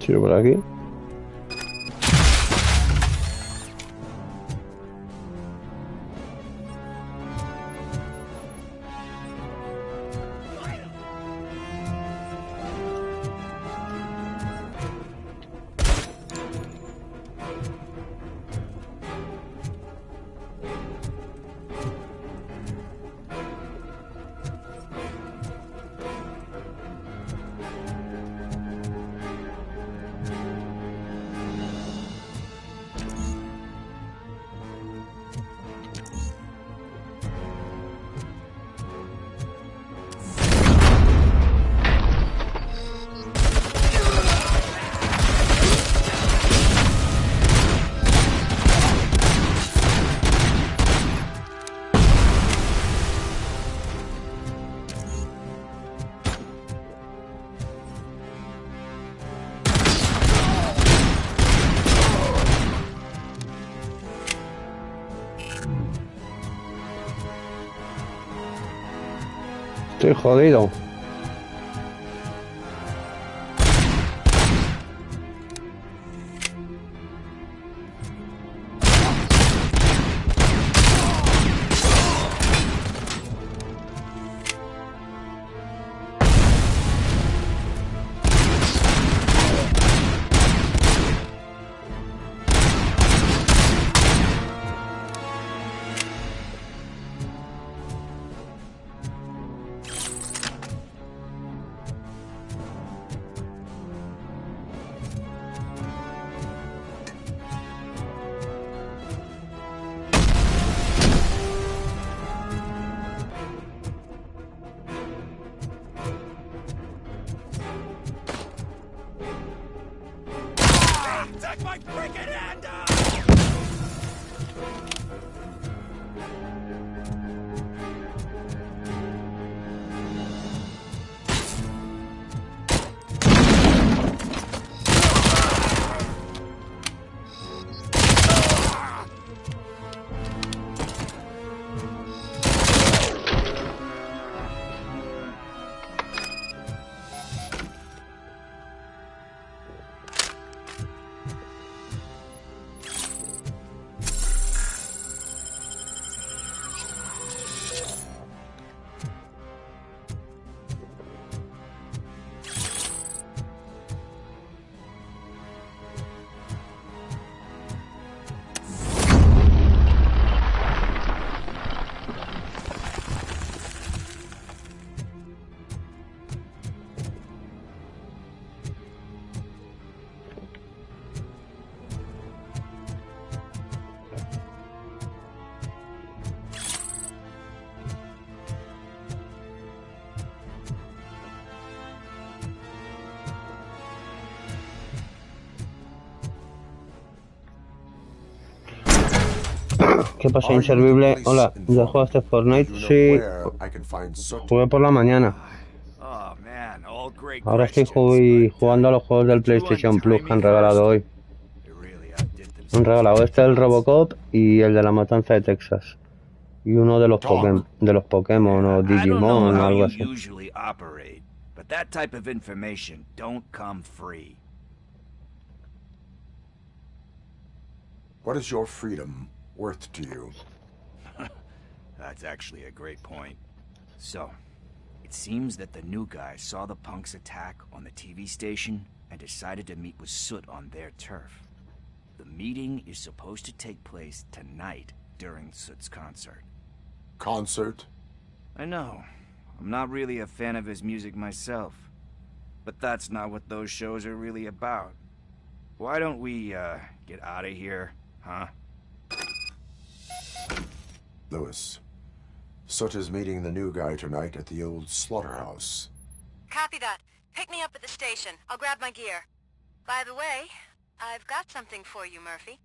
Tiro por aquí. Estoy jodido. Take my freaking hand off! ¿Qué pasa, inservible? Hola, ¿ya jugaste Fortnite? Sí, jugué por la mañana. Ahora estoy jugando a los juegos del PlayStation Plus que han regalado hoy. Han regalado el Robocop y el de la matanza de Texas. Y uno de los Pokémon o Digimon o algo así. But that type of information don't come free. What is your freedom worth to you? That's actually a great point. So, it seems that the new guy saw the punks attack on the TV station and decided to meet with Soot on their turf. The meeting is supposed to take place tonight during Soot's concert. Concert? I know. I'm not really a fan of his music myself. But that's not what those shows are really about. Why don't we, get out of here, huh? Lewis, Soot is meeting the new guy tonight at the old slaughterhouse. Copy that. Pick me up at the station. I'll grab my gear. By the way, I've got something for you, Murphy.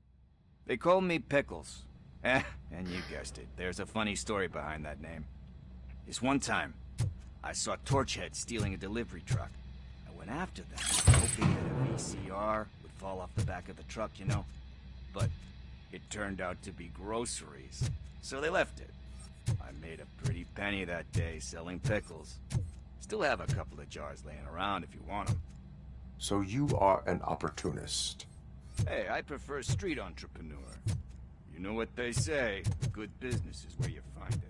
They call me Pickles. And you guessed it. There's a funny story behind that name. This one time, I saw Torchhead stealing a delivery truck. I went after them, hoping that a VCR would fall off the back of the truck, you know? But it turned out to be groceries, so they left it. I made a pretty penny that day selling pickles. Still have a couple of jars laying around if you want them. So you are an opportunist. Hey, I prefer street entrepreneur. You know what they say, good business is where you find it.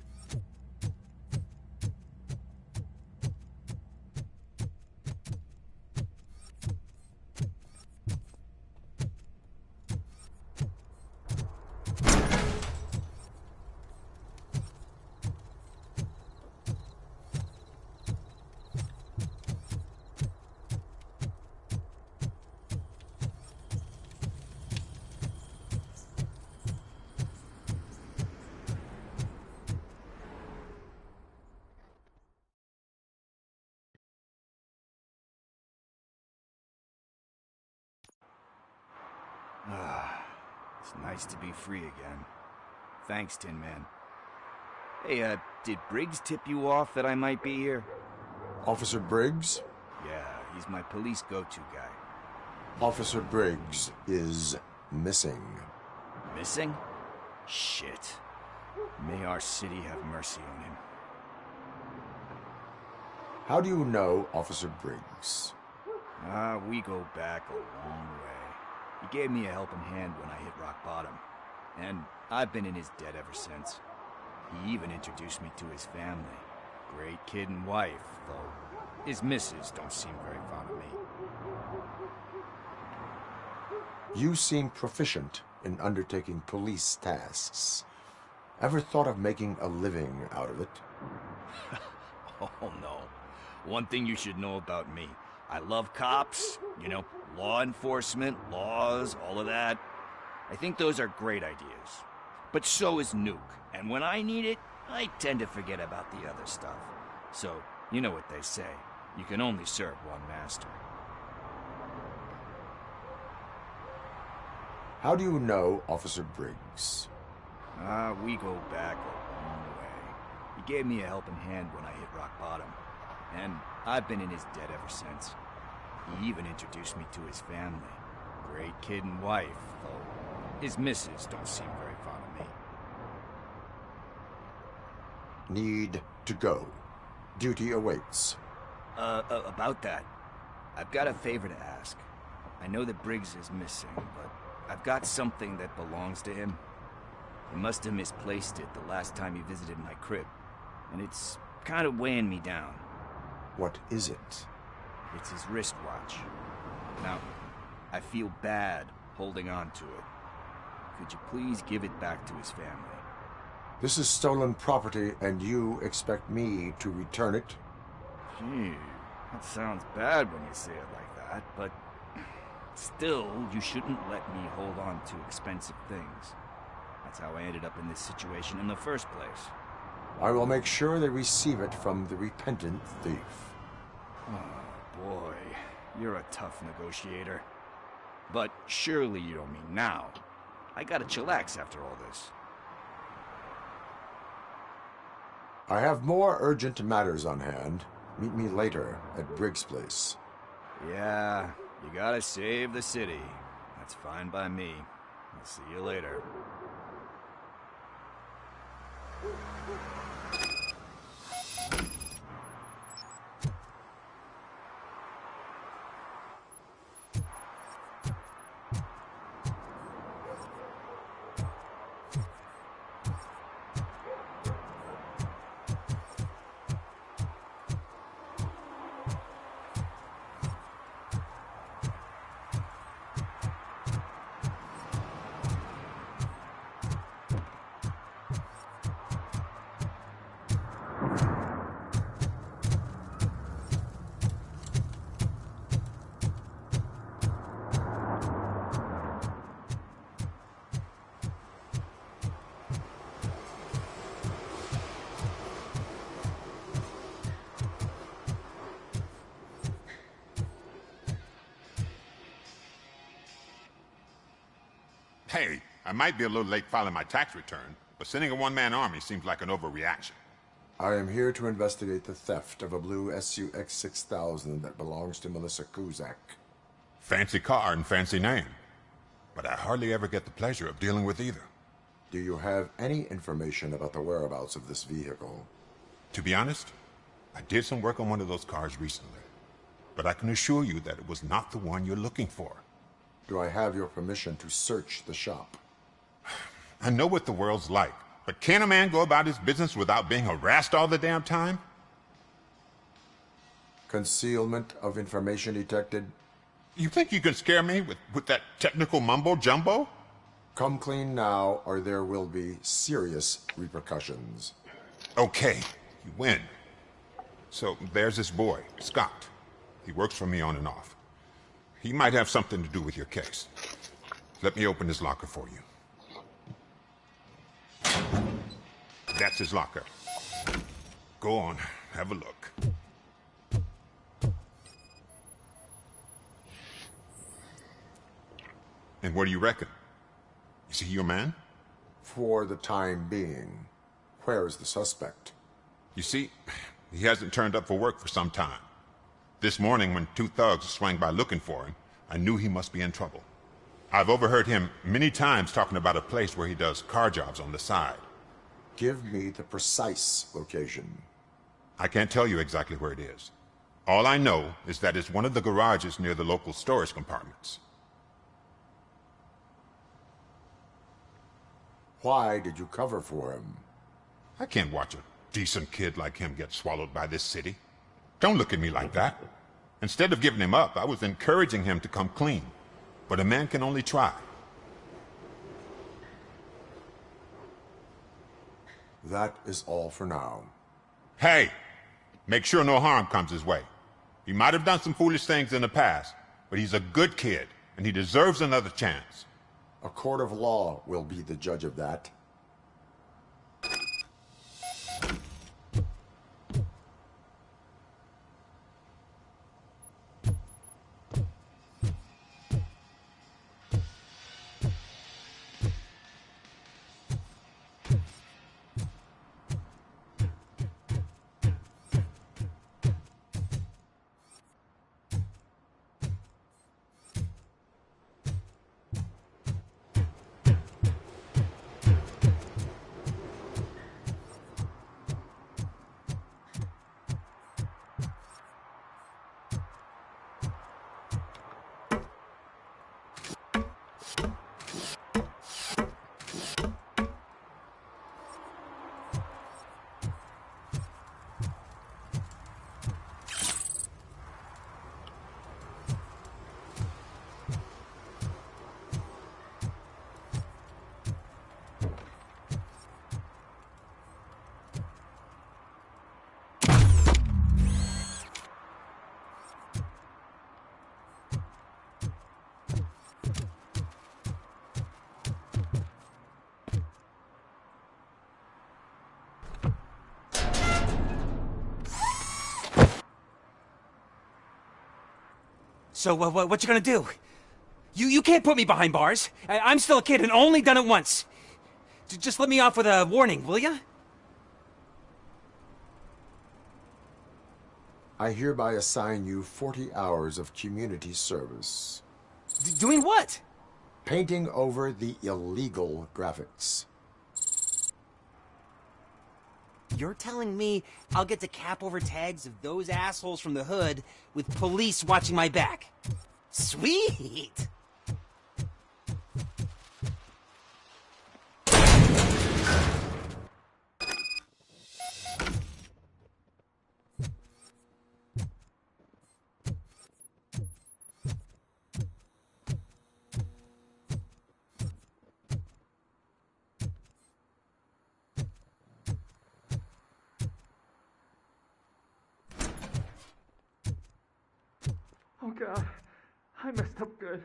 It's nice to be free again. Thanks, Tin Man. Hey, did Briggs tip you off that I might be here? Officer Briggs? Yeah, he's my police go-to guy. Officer Briggs is missing. Missing? Shit. May our city have mercy on him. How do you know Officer Briggs? We go back a long way. He gave me a helping hand when I hit rock bottom, and I've been in his debt ever since. He even introduced me to his family. Great kid and wife, though his missus don't seem very fond of me. You seem proficient in undertaking police tasks. Ever thought of making a living out of it? Oh no. One thing you should know about me. I love cops, you know, law enforcement, laws, all of that. I think those are great ideas. But so is Nuke, and when I need it, I tend to forget about the other stuff. So, you know what they say, you can only serve one master. How do you know Officer Briggs? We go back a long way. He gave me a helping hand when I hit rock bottom, and I've been in his debt ever since. He even introduced me to his family. Great kid and wife, though his missus don't seem very fond of me. Need to go. Duty awaits. About that, I've got a favor to ask. I know that Briggs is missing, but I've got something that belongs to him. He must have misplaced it the last time he visited my crib, and it's kind of weighing me down. What is it? It's his wristwatch. Now, I feel bad holding on to it. Could you please give it back to his family? This is stolen property, and you expect me to return it? Gee, that sounds bad when you say it like that, but still, you shouldn't let me hold on to expensive things. That's how I ended up in this situation in the first place. I will make sure they receive it from the repentant thief. Oh, boy. You're a tough negotiator. But surely you don't mean now. I gotta chillax after all this. I have more urgent matters on hand. Meet me later at Briggs' place. Yeah, you gotta save the city. That's fine by me. I'll see you later. Hey, I might be a little late filing my tax return, but sending a one-man army seems like an overreaction. I am here to investigate the theft of a blue SUX 6000 that belongs to Melissa Kuzak. Fancy car and fancy name. But I hardly ever get the pleasure of dealing with either. Do you have any information about the whereabouts of this vehicle? To be honest, I did some work on one of those cars recently. but I can assure you that it was not the one you're looking for. Do I have your permission to search the shop? I know what the world's like, but can a man go about his business without being harassed all the damn time? Concealment of information detected. You think you can scare me with that technical mumbo-jumbo? Come clean now, or there will be serious repercussions. Okay, you win. So there's this boy, Scott. He works for me on and off. He might have something to do with your case. Let me open his locker for you. That's his locker. Go on, have a look. And what do you reckon? Is he your man? For the time being. Where is the suspect? You see, he hasn't turned up for work for some time. This morning, when two thugs swang by looking for him, I knew he must be in trouble. I've overheard him many times talking about a place where he does car jobs on the side. Give me the precise location. I can't tell you exactly where it is. All I know is that it's one of the garages near the local storage compartments. Why did you cover for him? I can't watch a decent kid like him get swallowed by this city. Don't look at me like that. Instead of giving him up, I was encouraging him to come clean. But a man can only try. That is all for now. Hey! Make sure no harm comes his way. He might have done some foolish things in the past, but he's a good kid, and he deserves another chance. A court of law will be the judge of that. So, what you gonna do? You can't put me behind bars. I'm still a kid and only done it once. Just let me off with a warning, will ya? I hereby assign you 40 hours of community service. Doing what? Painting over the illegal graphics. You're telling me I'll get to cap over tags of those assholes from the hood with police watching my back? Sweet! Oh God, I messed up good.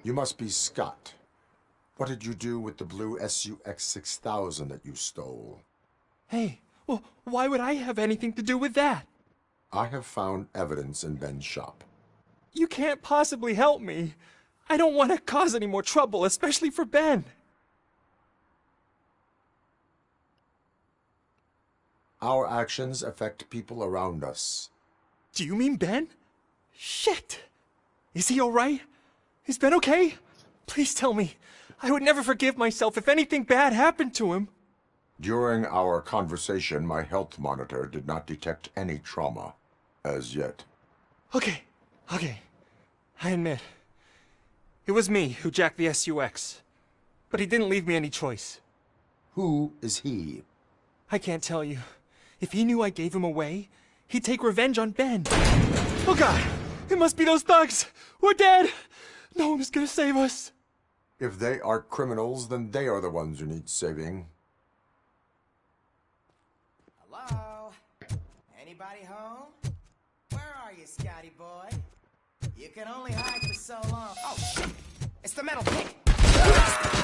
You must be Scott. What did you do with the blue SUX 6000 that you stole? Hey, well, why would I have anything to do with that? I have found evidence in Ben's shop. You can't possibly help me. I don't want to cause any more trouble, especially for Ben. Our actions affect people around us. Do you mean Ben? Shit! Is he alright? Is Ben okay? Please tell me. I would never forgive myself if anything bad happened to him. During our conversation, my health monitor did not detect any trauma, as yet. Okay. I admit. It was me who jacked the SUX. But he didn't leave me any choice. Who is he? I can't tell you. If he knew I gave him away, he'd take revenge on Ben. Oh God! It must be those thugs! We're dead! No one is gonna save us. If they are criminals, then they are the ones who need saving. Hello? Anybody home? Where are you, Scotty boy? You can only hide for so long. Oh, shit! It's the metal pig!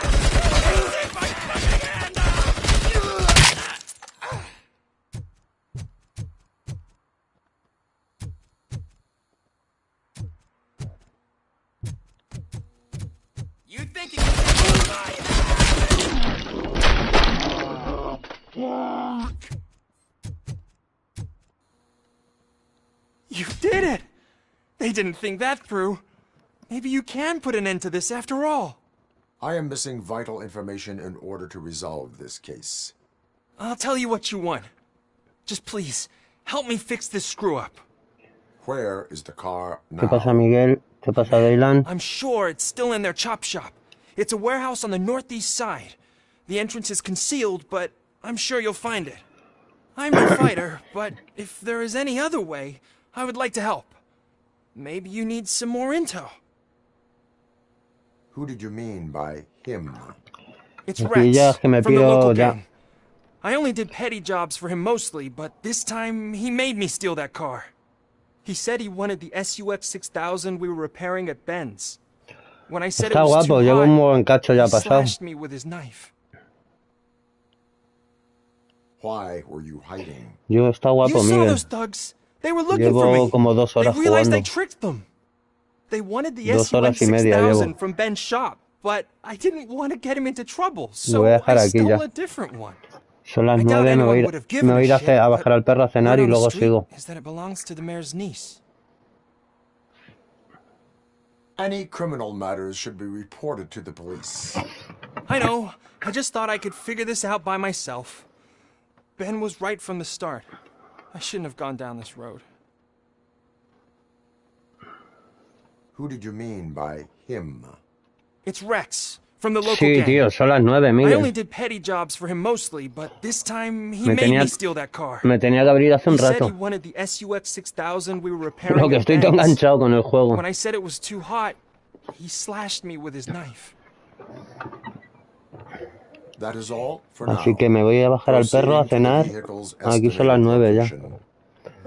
You think you You did it! They didn't think that through. Maybe you can put an end to this after all. I am missing vital information in order to resolve this case. I'll tell you what you want. Just please, help me fix this screw-up. Where is the car now? ¿Qué pasa, Miguel? ¿Qué pasa, Dylan? I'm sure it's still in their chop shop. It's a warehouse on the northeast side. The entrance is concealed, but I'm sure you'll find it. I'm no fighter, but if there is any other way, I would like to help. Maybe you need some more intel. Who did you mean by him? It's Rex, Ya, que me from the pido local ya. gang. I only did petty jobs for him mostly, but this time he made me steal that car. He said he wanted the SUX 6000 we were repairing at Ben's. When I said Está it was guapo, too llevo un hot, buen cacho ya he pasado. slashed me with his knife. Why were you hiding? Yo, está guapo, You saw Miguel. those thugs. They were looking for Llevo me. como 2 They horas realized I jugando. tricked them. They wanted the 2 horas SUX y media 6000 llevo. from Ben's shop, but I didn't want to get him into trouble, so Voy a dejar I aquí stole ya. a different one. Son las I doubt 9, me voy anyone a would have ir, given me voy a, ir a a, shit, a bajar al perro a cenar word y on the luego street sigo. is that it belongs to the mayor's niece. Any criminal matters should be reported to the police. I know. I just thought I could figure this out by myself. Ben was right from the start. I shouldn't have gone down this road. Who did you mean by him? It's Rex, from the local Sí, gang. tío, son las 9, I Miguel. only did petty jobs for him mostly, but this time he Me made tenía, me steal that car. me tenía que abrir hace un He said he rato. wanted the SUX 6000 we were repairing Pero que at estoy tan Ben's. enganchado con el juego. When I said it was too hot, he slashed me with his knife. That is all for now. Así que me voy a bajar al perro a cenar. Aquí son las 9 ya.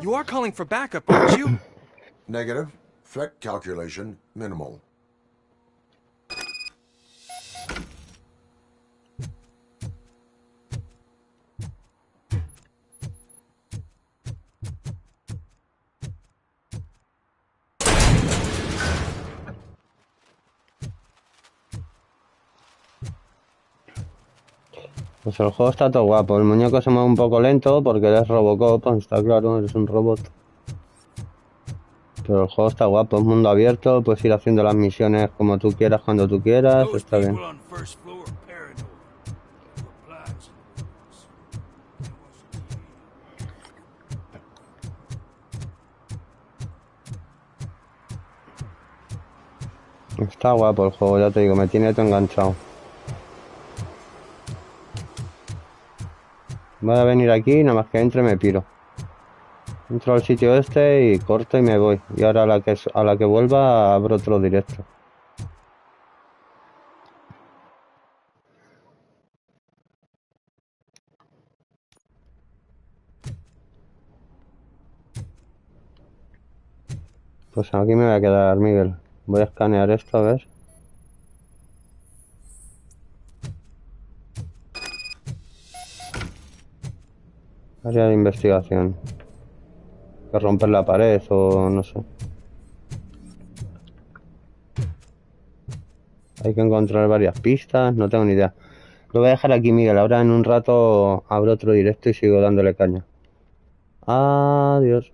You are calling for backup, aren't you? Negative. Threat calculation minimal. Pues el juego está todo guapo. El muñeco se mueve un poco lento porque eres Robocop, está claro, eres un robot. Pero el juego está guapo, es mundo abierto, puedes ir haciendo las misiones como tú quieras, cuando tú quieras, está bien. Está guapo el juego, ya te digo, me tiene todo enganchado. Voy a venir aquí, nada más que entre me piro. Entro al sitio este y corto y me voy. Y ahora a la que vuelva abro otro directo. Pues aquí me voy a quedar, Miguel. Voy a escanear esto, a ver. Área de investigación. Que romper la pared o no sé. Hay que encontrar varias pistas, no tengo ni idea. Lo voy a dejar aquí, Miguel. Ahora en un rato abro otro directo y sigo dándole caña. Adiós.